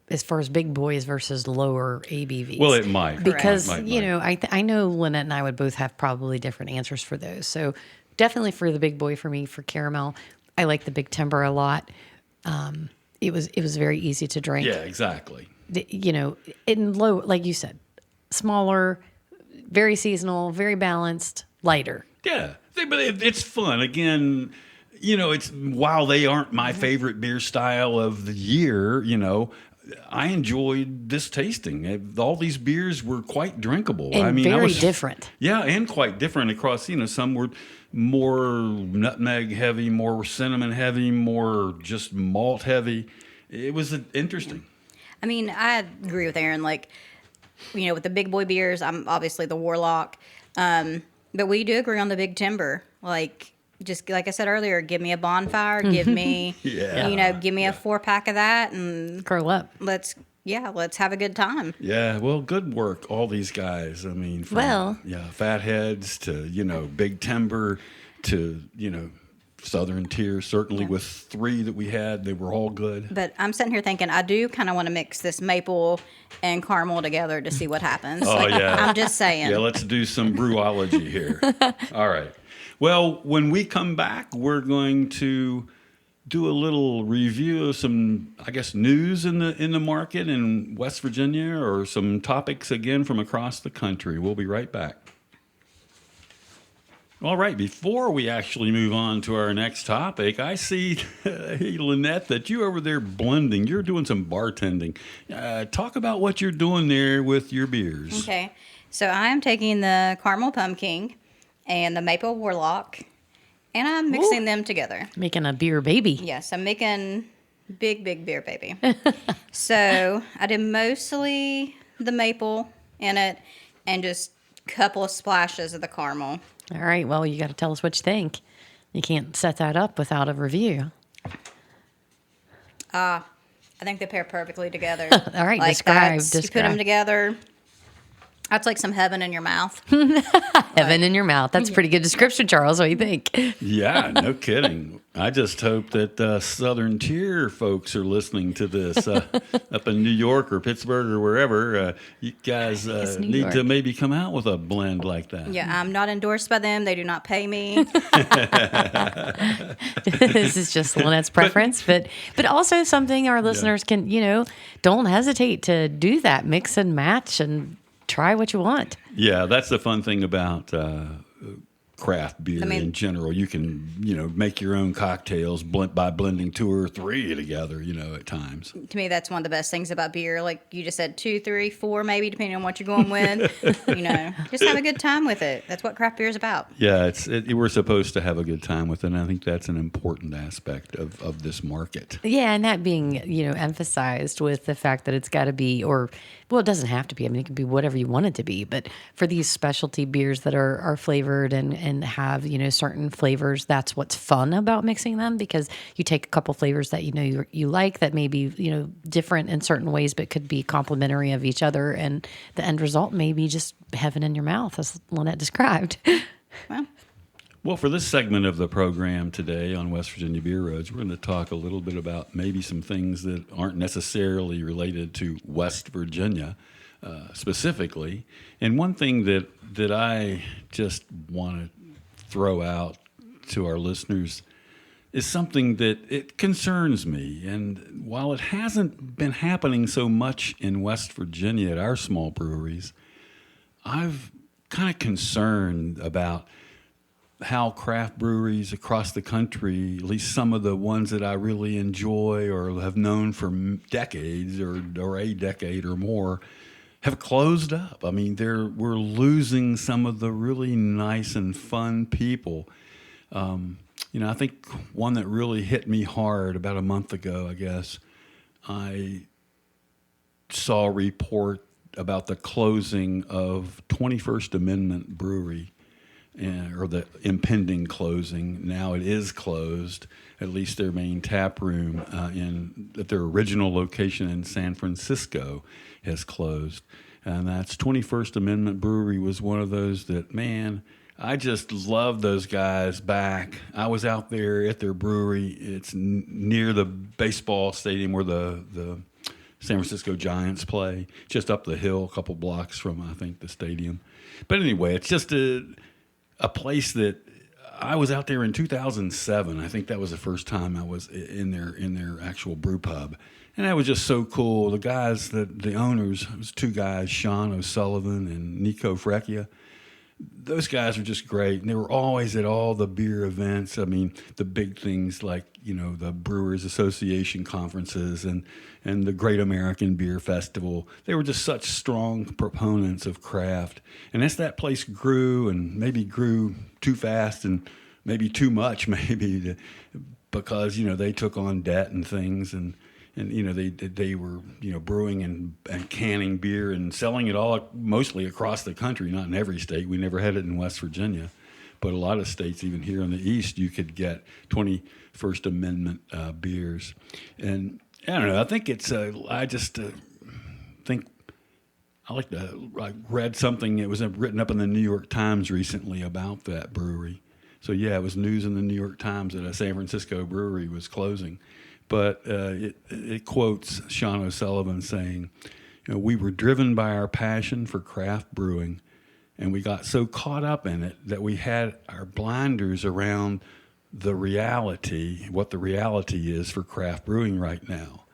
as far as big boys versus lower ABVs. Well, it might. Because, Might. you know, I know Lynette and I would both have probably different answers for those. So definitely for the big boy for me, for caramel, I like the Big Timber a lot. It was very easy to drink. Yeah, exactly. You know, in low, like you said, smaller, very seasonal, very balanced, lighter. Yeah, but it's fun. Again, you know, it's while they aren't my favorite beer style of the year, you know, I enjoyed this tasting. All these beers were quite drinkable. And I mean, very different. Yeah, and quite different across. You know, some were more nutmeg heavy, more cinnamon heavy, more just malt heavy. It was interesting. I mean, I agree with Aaron. Like, you know, with the big boy beers, I'm obviously the Warlock. But we do agree on the Big Timber. Like, just like I said earlier, give me a bonfire, give me, Yeah. you know, give me a 4-pack of that, and Curl up. let's have a good time. Yeah, well, good work, all these guys. I mean, from, Well- Fatheads to, you know, Big Timber to, you know, Southern Tier. Certainly with 3 that we had, they were all good. But I'm sitting here thinking, I do kind of want to mix this maple and caramel together to see what happens. Oh, yeah. I'm just saying. Yeah, let's do some brewology here. All right. Well, when we come back, we're going to do a little review of some, I guess, news in the market in West Virginia, or some topics again from across the country. We'll be right back. All right, before we actually move on to our next topic, I see, hey, Lynette, that you over there blending. You're doing some bartending. Talk about what you're doing there with your beers. Okay. So I am taking the caramel pumpkin and the maple warlock, and I'm mixing them together. Making a beer baby. Yes, I'm making big beer baby. So I did mostly the maple in it and just a couple of splashes of the caramel. All right. Well, you got to tell us what you think. You can't set that up without a review. I think they pair perfectly together. All right, describe. You put them together. That's like some heaven in your mouth. Heaven in your mouth. That's a pretty good description, Charles. What do you think? Yeah, no kidding. I just hope that Southern Tier folks are listening to this up in New York or Pittsburgh or wherever. You guys New need York. to maybe come out with a blend like that. Yeah, I'm not endorsed by them. They do not pay me. This is just Lynette's preference, but also something our listeners can, you know, don't hesitate to do that. Mix and match and try what you want. Yeah, that's the fun thing about craft beer in general. You can, you know, make your own cocktails by blending 2 or 3 together, you know, at times. To me, that's one of the best things about beer. Like you just said, 2, 3, 4, maybe, depending on what you're going with. You know, just have a good time with it. That's what craft beer is about. Yeah, we're supposed to have a good time with it, and I think that's an important aspect of this market. Yeah, and that being, you know, emphasized with the fact that it's got to be, or, well, it doesn't have to be. I mean, it can be whatever you want it to be. But for these specialty beers that are flavored and have, you know, certain flavors, that's what's fun about mixing them, because you take a couple flavors that, you know, you like that may be, you know, different in certain ways, but could be complementary of each other. And the end result may be just heaven in your mouth, as Lynette described. Well, Well, for this segment of the program today on West Virginia Beer Roads, we're going to talk a little bit about maybe some things that aren't necessarily related to West Virginia specifically. And one thing that I just want to throw out to our listeners is something that it concerns me. And while it hasn't been happening so much in West Virginia at our small breweries, I've kind of concerned about how craft breweries across the country, at least some of the ones that I really enjoy or have known for decades or a decade or more, have closed up. I mean, we're losing some of the really nice and fun people. I think one that really hit me hard about a month ago, I guess, I saw a report about the closing of 21st Amendment Brewery, or the impending closing. Now it is closed, at least their main tap room at their original location in San Francisco has closed. And that's 21st Amendment Brewery was one of those that, man, I just love those guys back. I was out there at their brewery. It's near the baseball stadium where the San Francisco Giants play, just up the hill, a couple blocks from, I think, the stadium. But anyway, it's just a place that I was out there in 2007. I think that was the first time I was in their actual brew pub. And that was just so cool. The guys, the owners, it was two guys, Sean O'Sullivan and Nico Frecchia. Those guys are just great, and they were always at all the beer events. I mean, the big things like, the Brewers Association conferences and the Great American Beer Festival. They were just such strong proponents of craft. And as that place grew, and maybe grew too fast and maybe too much, because, they took on debt and things, and they were brewing and canning beer and selling it all mostly across the country, not in every state. We never had it in West Virginia, but a lot of states, even here in the East, you could get 21st Amendment beers. And I don't know. I think it's I just think I read something that was written up in the New York Times recently about that brewery. So yeah, it was news in the New York Times that a San Francisco brewery was closing. But it quotes Sean O'Sullivan saying, we were driven by our passion for craft brewing, and we got so caught up in it that we had our blinders around what the reality is for craft brewing right now.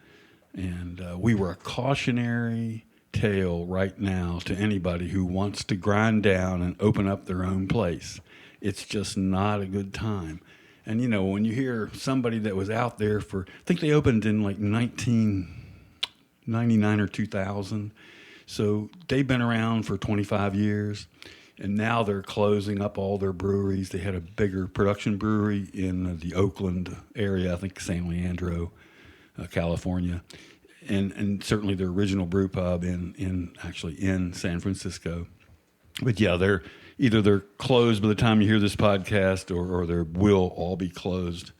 And we were a cautionary tale right now to anybody who wants to grind down and open up their own place. It's just not a good time. And, when you hear somebody that was out there I think they opened in like 1999 or 2000. So they've been around for 25 years, and now they're closing up all their breweries. They had a bigger production brewery in the Oakland area, I think San Leandro, California, and certainly their original brew pub in San Francisco. But yeah, they're closed by the time you hear this podcast, or they will all be closed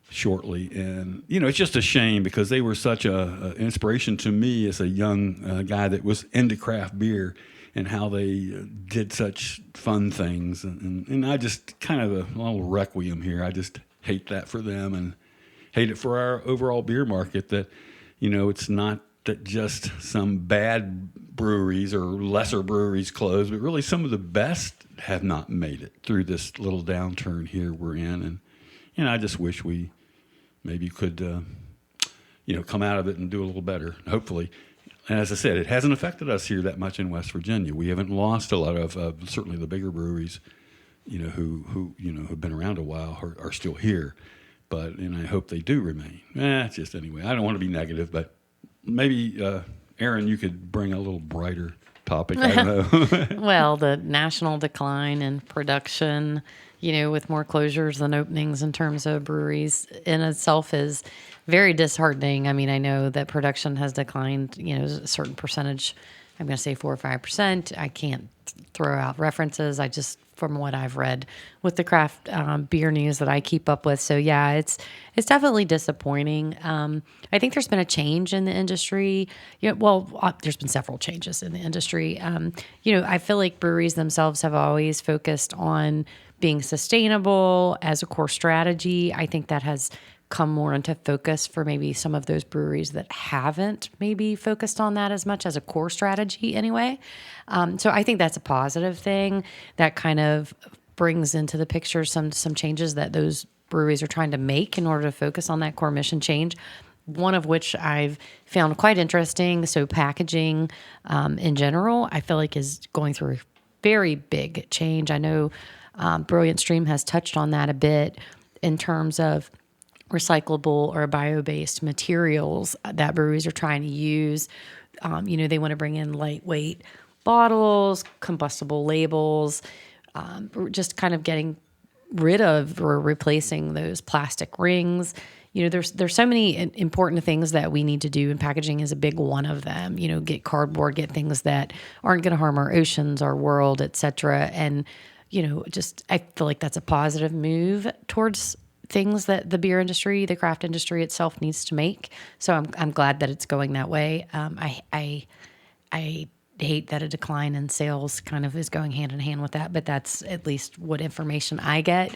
shortly. And, it's just a shame because they were such an inspiration to me as a young guy that was into craft beer and how they did such fun things. And I just kind of a little requiem here. I just hate that for them and hate it for our overall beer market that, it's not that just some bad breweries or lesser breweries close, but really some of the best have not made it through this little downturn here we're in. And I just wish we maybe could, come out of it and do a little better, hopefully. And as I said, it hasn't affected us here that much in West Virginia. We haven't lost a lot of, certainly the bigger breweries, who have been around a while are still here. And I hope they do remain. It's just anyway, I don't want to be negative, but maybe, Aaron, you could bring a little brighter topic. I don't know. Well, the national decline in production, with more closures than openings in terms of breweries in itself is very disheartening. I mean, I know that production has declined, a certain percentage. I'm going to say 4 or 5%. I can't throw out references. I just from what I've read with the craft beer news that I keep up with. So yeah, it's definitely disappointing. I think there's been a change in the industry. There's been several changes in the industry. I feel like breweries themselves have always focused on being sustainable as a core strategy. I think that has come more into focus for maybe some of those breweries that haven't maybe focused on that as much as a core strategy anyway. So I think that's a positive thing that kind of brings into the picture some changes that those breweries are trying to make in order to focus on that core mission change. One of which I've found quite interesting. So packaging in general, I feel like is going through a very big change. I know Brilliant Stream has touched on that a bit in terms of recyclable or bio-based materials that breweries are trying to use. They want to bring in lightweight bottles, combustible labels, just kind of getting rid of or replacing those plastic rings. There's so many important things that we need to do, and packaging is a big one of them. Get cardboard, get things that aren't going to harm our oceans, our world, et cetera. And, I feel like that's a positive move towards things that the beer industry, the craft industry itself needs to make. So I'm glad that it's going that way. I hate that a decline in sales kind of is going hand in hand with that, but that's at least what information I get.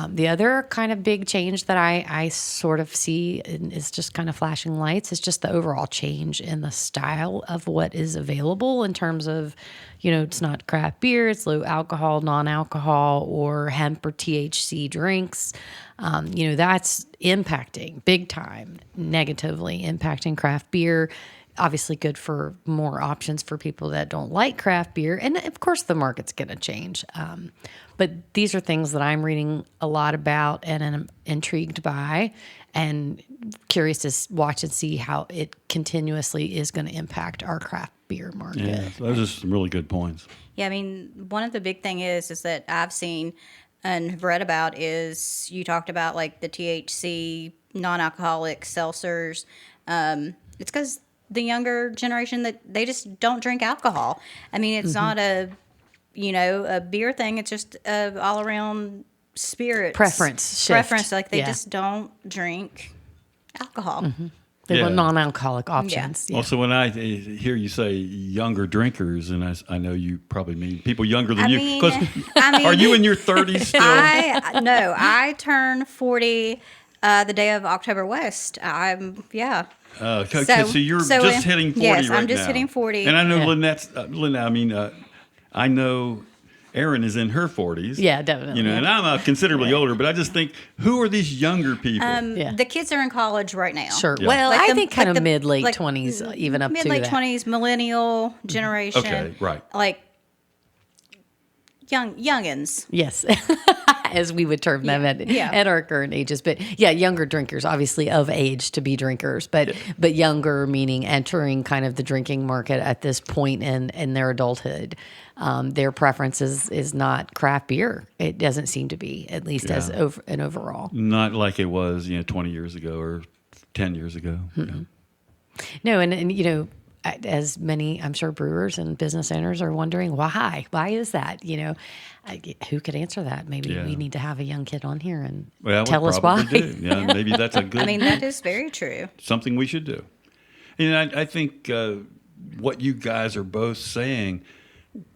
The other kind of big change that I sort of see is just kind of flashing lights. It's just the overall change in the style of what is available in terms of, it's not craft beer, it's low alcohol, non-alcohol, or hemp or THC drinks. That's impacting big time, negatively impacting craft beer. Obviously good for more options for people that don't like craft beer. And of course the market's going to change. But these are things that I'm reading a lot about and am intrigued by and curious to watch and see how it continuously is going to impact our craft beer market. Yeah, those are some really good points. Yeah, I mean, one of the big thing is that I've seen and have read about is you talked about like the THC non-alcoholic seltzers. It's because the younger generation that they just don't drink alcohol. I mean, it's not a beer thing. It's just a all around spirit Preference shift. Preference. Like they just don't drink alcohol. They Yeah. want non-alcoholic options. Yeah. Also, when I hear you say younger drinkers, and I know you probably mean people younger than you. mean, 'Cause are you in your 30s still? I turn 40 the day of October West. Okay, so you're just hitting 40 yes, right I'm just now. hitting 40. And I know Yeah. Lynette's, I know Erin is in her 40s. Yeah, definitely. And I'm considerably older, but I just think, who are these younger people? Yeah. The kids are in college right now. Sure. Yeah. Well, Like I the- think kind like of the- mid-late like 20s, even up to Mid-late that. 20s, millennial generation. Okay, right. Like youngins. Yes, as we would term them Yeah. at our current ages. But yeah, younger drinkers, obviously of age to be drinkers, but younger meaning entering kind of the drinking market at this point in their adulthood. Their preference is not craft beer. It doesn't seem to be, at least as an overall. Not like it was, 20 years ago or 10 years ago. Mm-hmm. No, and as many, I'm sure, brewers and business owners are wondering why. Why is that? Who could answer that? Maybe Yeah. we need to have a young kid on here and Well, tell we us why. probably do. Yeah, maybe that's a good I mean, that is very true. something we should do. And I think what you guys are both saying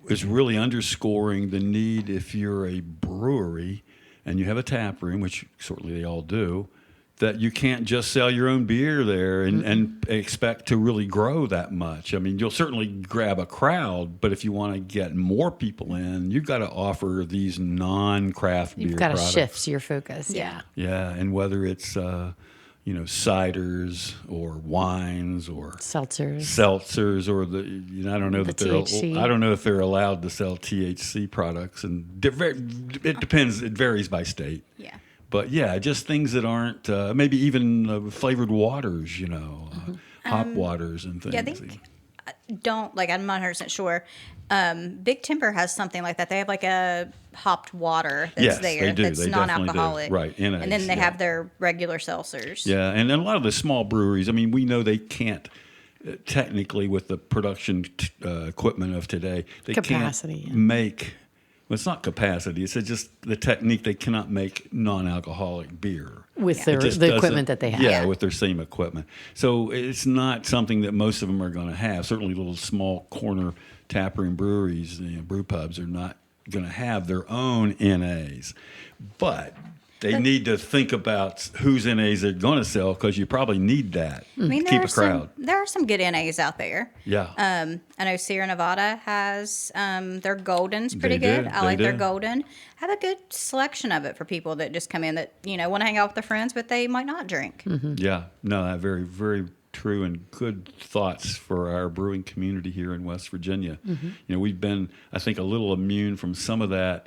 is really underscoring the need, if you're a brewery and you have a tap room, which certainly they all do, that you can't just sell your own beer there and expect to really grow that much. I mean, you'll certainly grab a crowd, but if you want to get more people in, you've got to offer these non-craft beer You've got to products. shift your focus. Yeah. Yeah, and whether it's ciders or wines or Seltzers. or I don't know The that they're THC. I don't know if they're allowed to sell THC products, and it depends. It varies by state. Yeah. But yeah, just things that aren't maybe even flavored waters, hop waters and things. Yeah, I think I'm not 100% sure. Big Timber has something like that. They have like a hopped water that's Yes, there they do. that's They definitely do. non-alcoholic. Right, in and then ice, they yeah. have their regular seltzers. Yeah, and then a lot of the small breweries, I mean, we know they can't, technically with the production equipment of today, they Capacity, can't yeah. make Well, it's not capacity. It's just the technique. They cannot make non-alcoholic beer. with It just the doesn't- equipment that they have. Yeah, with their same equipment. So it's not something that most of them are going to have. Certainly, little small corner taproom breweries, brew pubs, are not going to have their own NAs. But they need to think about whose NAs they're going to sell, because you probably need that I mean, to keep a crowd. there are some good NAs out there. Yeah. I know Sierra Nevada has their Golden's pretty They good. do, I like they their do. Golden. Have a good selection of it for people that just come in that want to hang out with their friends, but they might not drink. Yeah, no, very, very true and good thoughts for our brewing community here in West Virginia. We've been, I think, a little immune from some of that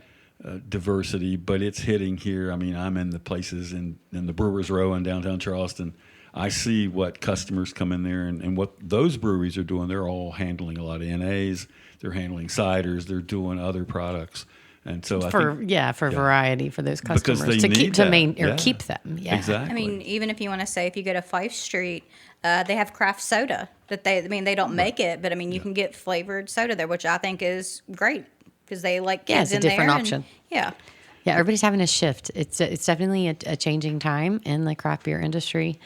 diversity, but it's hitting here. I mean, I'm in the places in the Brewers Row in downtown Charleston. I see what customers come in there and what those breweries are doing. They're all handling a lot of NAs. They're handling ciders. They're doing other products. And so I think for variety for those Because customers they to keep need to that. main or Yeah. keep them. Yeah. exactly. I mean, even if you want to say, if you go to Fife Street, they have craft soda that they don't make it, but I mean, you can get flavored soda there, which I think is great because they like Yeah, kids it's a in different there. option. Yeah. Yeah, everybody's having a shift. It's definitely a changing time in the craft beer industry,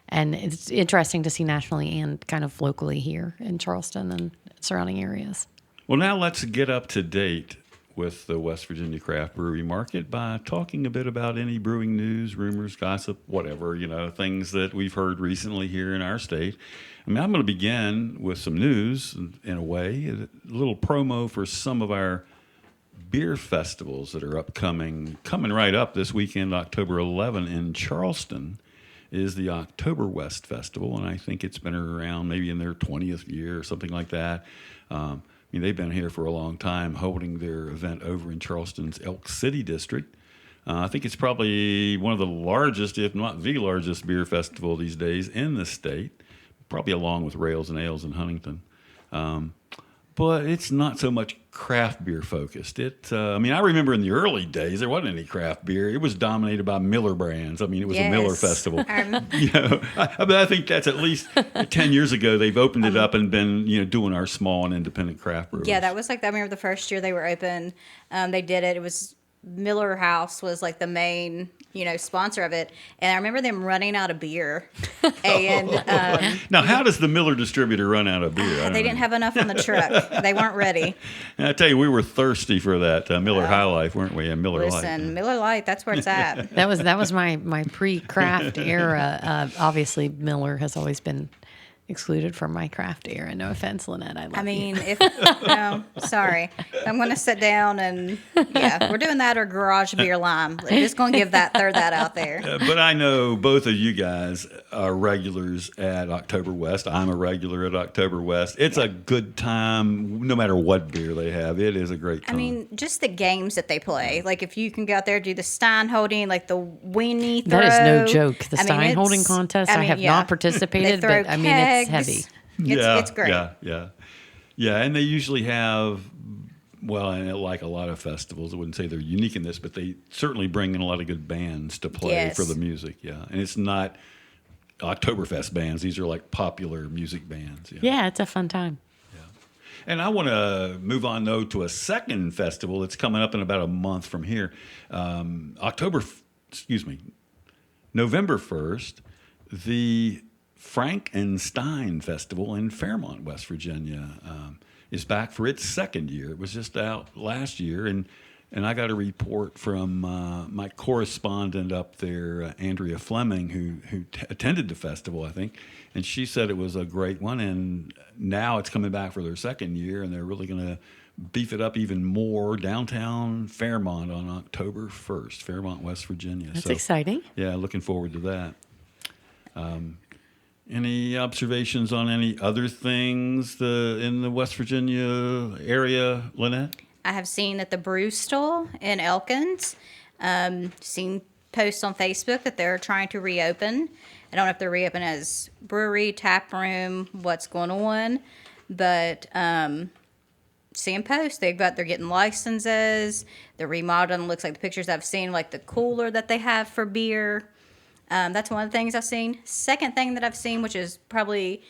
and it's interesting to see nationally and kind of locally here in Charleston and surrounding areas. Well, now let's get up to date with the West Virginia craft brewery market by talking a bit about any brewing news, rumors, gossip, whatever, things that we've heard recently here in our state. I mean, I'm going to begin with some news in a way, a little promo for some of our beer festivals that are coming right up this weekend, October 11 in Charleston is the Oktoberfest Festival, and I think it's been around maybe in their 20th year or something like that. They've been here for a long time, holding their event over in Charleston's Elk City district. I think it's probably one of the largest, if not the largest, beer festival these days in the state, probably along with Rails and Ales in Huntington. But it's not so much craft beer focused. I remember in the early days, there wasn't any craft beer. It was dominated by Miller brands. I mean, it was a Miller Yes. festival. I think that's at least 10 years ago. They've opened it up and been, doing our small and independent craft brewers. Yeah, that was like, I remember the first year they were open, they did it. It was Miller House was like the main, sponsor of it. And I remember them running out of beer. And Now, how does the Miller distributor run out of beer? I don't they didn't know. have enough on the truck. They weren't ready. And I tell you, we were thirsty for that Miller High Life, weren't we? And Miller Listen, Lite. Miller Lite, that's where it's at. That was my pre-craft era. Obviously, Miller has always been excluded from my craft era. No offense, Lynette. I love I mean, you. no, sorry. I'm going to sit down and, we're doing that or garage beer lime. I'm just going to throw that out there. But I know both of you guys are regulars at Oktoberfest. I'm a regular at Oktoberfest. It's a good time, no matter what beer they have. It is a great time. I mean, just the games that they play. Like, if you can go out there, do the Stein holding, like the weenie throw. That is no joke. The I mean, Stein holding it's- contest, I have not participated, They throw but I mean, it's kegs. heavy. It's great. Yeah. And they usually have, well, and like a lot of festivals, I wouldn't say they're unique in this, but they certainly bring in a lot of good bands to play Yes. for the music. Yeah. And it's not Oktoberfest bands. These are like popular music bands. Yeah, it's a fun time. And I want to move on, though, to a second festival that's coming up in about a month from here. November 1st, the Frankenstein Festival in Fairmont, West Virginia, is back for its second year. It was just out last year, and I got a report from my correspondent up there, Andrea Fleming, who attended the festival, I think, and she said it was a great one, and now it's coming back for their second year, and they're really going to beef it up even more downtown Fairmont on October 1st, Fairmont, West Virginia. That's exciting. Yeah, looking forward to that. Any observations on any other things in the West Virginia area, Lynette? I have seen at the Brewstall in Elkins, seen posts on Facebook that they're trying to reopen. I don't know if they're reopening as brewery, tap room, what's going on, but seeing posts, they're getting licenses, they're remodeling. Looks like the pictures I've seen, like the cooler that they have for beer. That's one of the things I've seen. Second thing that I've seen, which is probably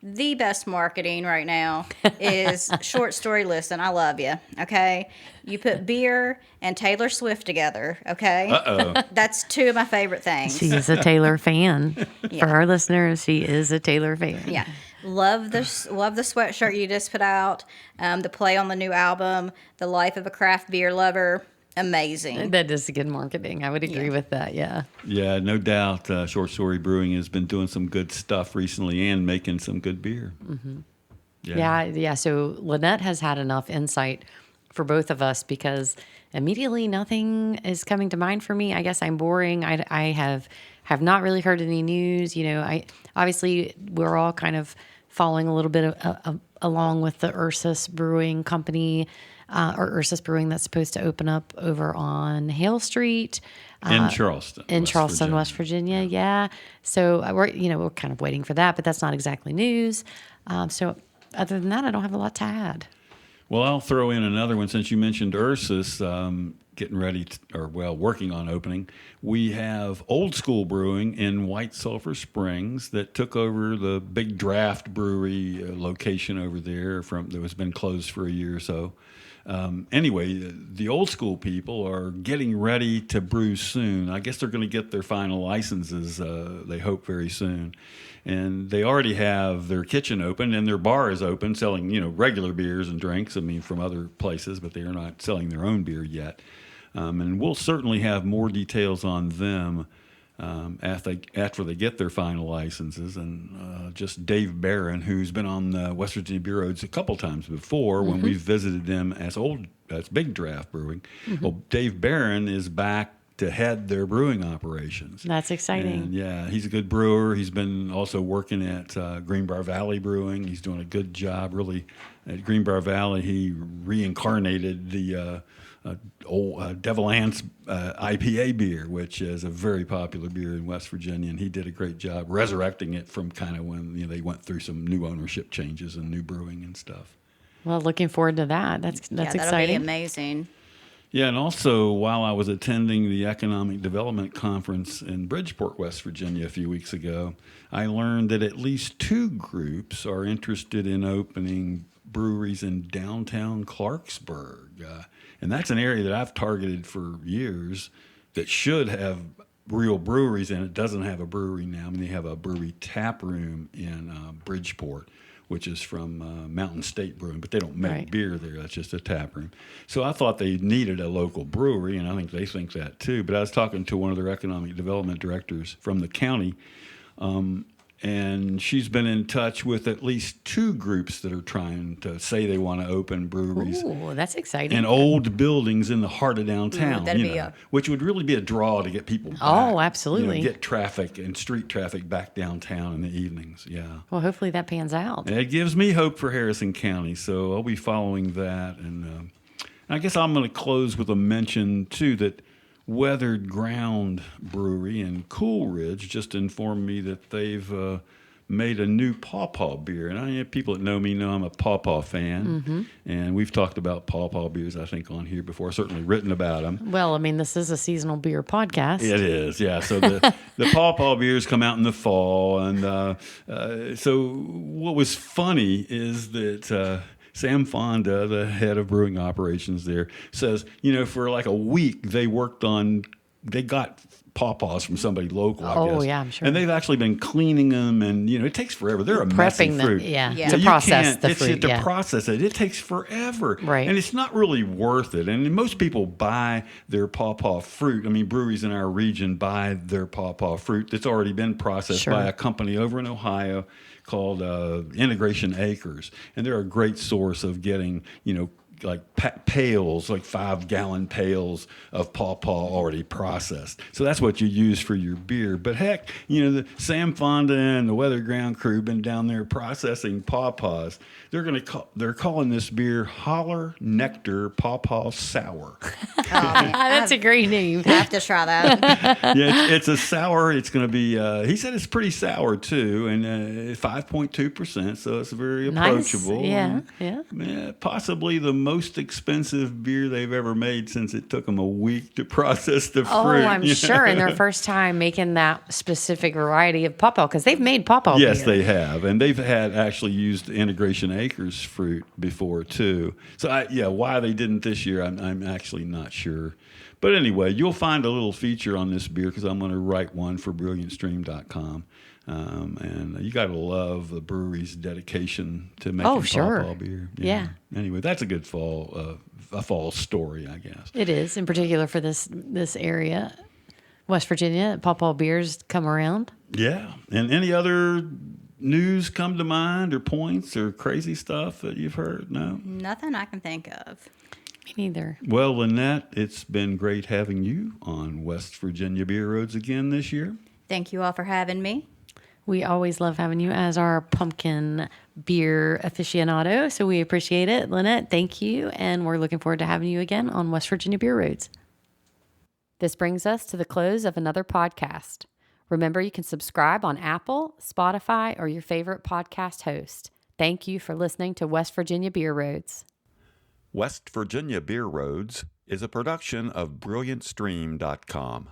the best marketing right now is Short Story Listen. I love you. Okay. You put beer and Taylor Swift together. Okay. Uh-oh. That's two of my favorite things. She is a Taylor fan. Yeah. For our listeners, she is a Taylor fan. Yeah. Love the sweatshirt you just put out. The play on the new album, The Life of a Craft Beer Lover. Amazing. That is good marketing. I would agree with that. Yeah. Yeah, no doubt. Short Story Brewing has been doing some good stuff recently and making some good beer. Mm-hmm. Yeah. So Lynette has had enough insight for both of us because immediately nothing is coming to mind for me. I guess I'm boring. I have not really heard any news. You know, I obviously we're all kind of following a little bit along with the Ursus Brewing Company. Or Ursus Brewing that's supposed to open up over on Hale Street. In Charleston. West Virginia. Yeah. So we're kind of waiting for that, but that's not exactly news. So other than that, I don't have a lot to add. Well, I'll throw in another one since you mentioned Ursus getting ready working on opening. We have Old School Brewing in White Sulphur Springs that took over the Big Draft Brewery location over there that was been closed for a year or so. Anyway, the Old School people are getting ready to brew soon. I guess they're going to get their final licenses, they hope, very soon. And they already have their kitchen open and their bar is open, selling, regular beers and drinks, from other places, but they are not selling their own beer yet. And we'll certainly have more details on them after they get their final licenses. And just Dave Barron, who's been on the West Virginia Beer Roads a couple times before when we've visited them as Big Draft Brewing. Well, Dave Barron is back to head their brewing operations. That's exciting. And yeah, he's a good brewer. He's been also working at Greenbrier Valley Brewing. He's doing a good job, really. At Greenbrier Valley, he reincarnated the old Devil Ants IPA beer, which is a very popular beer in West Virginia, and he did a great job resurrecting it from kind of when they went through some new ownership changes and new brewing and stuff. Well, looking forward to that. That's that'll exciting. be amazing. Yeah, and also while I was attending the Economic Development Conference in Bridgeport, West Virginia a few weeks ago, I learned that at least 2 groups are interested in opening breweries in downtown Clarksburg. And that's an area that I've targeted for years that should have real breweries, and it doesn't have a brewery now. They have a brewery tap room in Bridgeport, which is from Mountain State Brewing, but they don't make beer there. That's just a tap room. So I thought they needed a local brewery, and I think they think that too. But I was talking to one of their economic development directors from the county, and she's been in touch with at least 2 groups that are trying to say they want to open breweries. Ooh, that's exciting. In old buildings in the heart of downtown, which would really be a draw to get people back. Oh, absolutely. Get traffic and street traffic back downtown in the evenings, yeah. Well, hopefully that pans out. And it gives me hope for Harrison County, so I'll be following that. And I guess I'm going to close with a mention, too, that Weathered Ground Brewery in Coolridge just informed me that they've made a new Pawpaw beer. And people that know me know I'm a Pawpaw fan. And we've talked about Pawpaw beers, I think, on here before, certainly written about them. Well, this is a seasonal beer podcast. It is, yeah. So the Pawpaw beers come out in the fall. And so what was funny is that Sam Fonda, the head of brewing operations there, says, for like a week they got pawpaws from somebody local, I guess. Oh, yeah, I'm sure. And they've actually been cleaning them, and, it takes forever. They're a messy Prepping fruit. them, yeah. Yeah. To You process can't- the fruit, To process it, it takes forever. Right. And it's not really worth it. And most people buy their pawpaw fruit. Breweries in our region buy their pawpaw fruit that's already been processed by a company over in Ohio called Integration Acres. And they're a great source of getting, like pails, like 5-gallon pails of pawpaw already processed. So that's what you use for your beer. But heck, the Sam Fonda and the Weather Ground crew been down there processing pawpaws. They're calling this beer Holler Nectar Pawpaw Sour. That's a great name. I have to try that. Yeah, it's a sour. It's going to be. He said it's pretty sour too, and 5.2%. So it's very Nice. approachable. Yeah. Yeah, possibly the most expensive beer they've ever made since it took them a week to process the fruit. Oh, I'm sure. And their first time making that specific variety of pawpaw, because they've made pawpaw Yes, beer. they have. And they've had actually used Integration Acres fruit before, too. So, why they didn't this year, I'm actually not sure. But anyway, you'll find a little feature on this beer because I'm going to write one for BrilliantStream.com. And you got to love the brewery's dedication to making pawpaw beer. Yeah. Anyway, that's a good a fall story, I guess. It is, in particular for this area, West Virginia. Pawpaw beers come around. Yeah. And any other news come to mind or points or crazy stuff that you've heard? No? Nothing I can think of. Me neither. Well, Lynette, it's been great having you on West Virginia Beer Roads again this year. Thank you all for having me. We always love having you as our pumpkin beer aficionado, so we appreciate it. Lynette, thank you, and we're looking forward to having you again on West Virginia Beer Roads. This brings us to the close of another podcast. Remember, you can subscribe on Apple, Spotify, or your favorite podcast host. Thank you for listening to West Virginia Beer Roads. West Virginia Beer Roads is a production of BrilliantStream.com.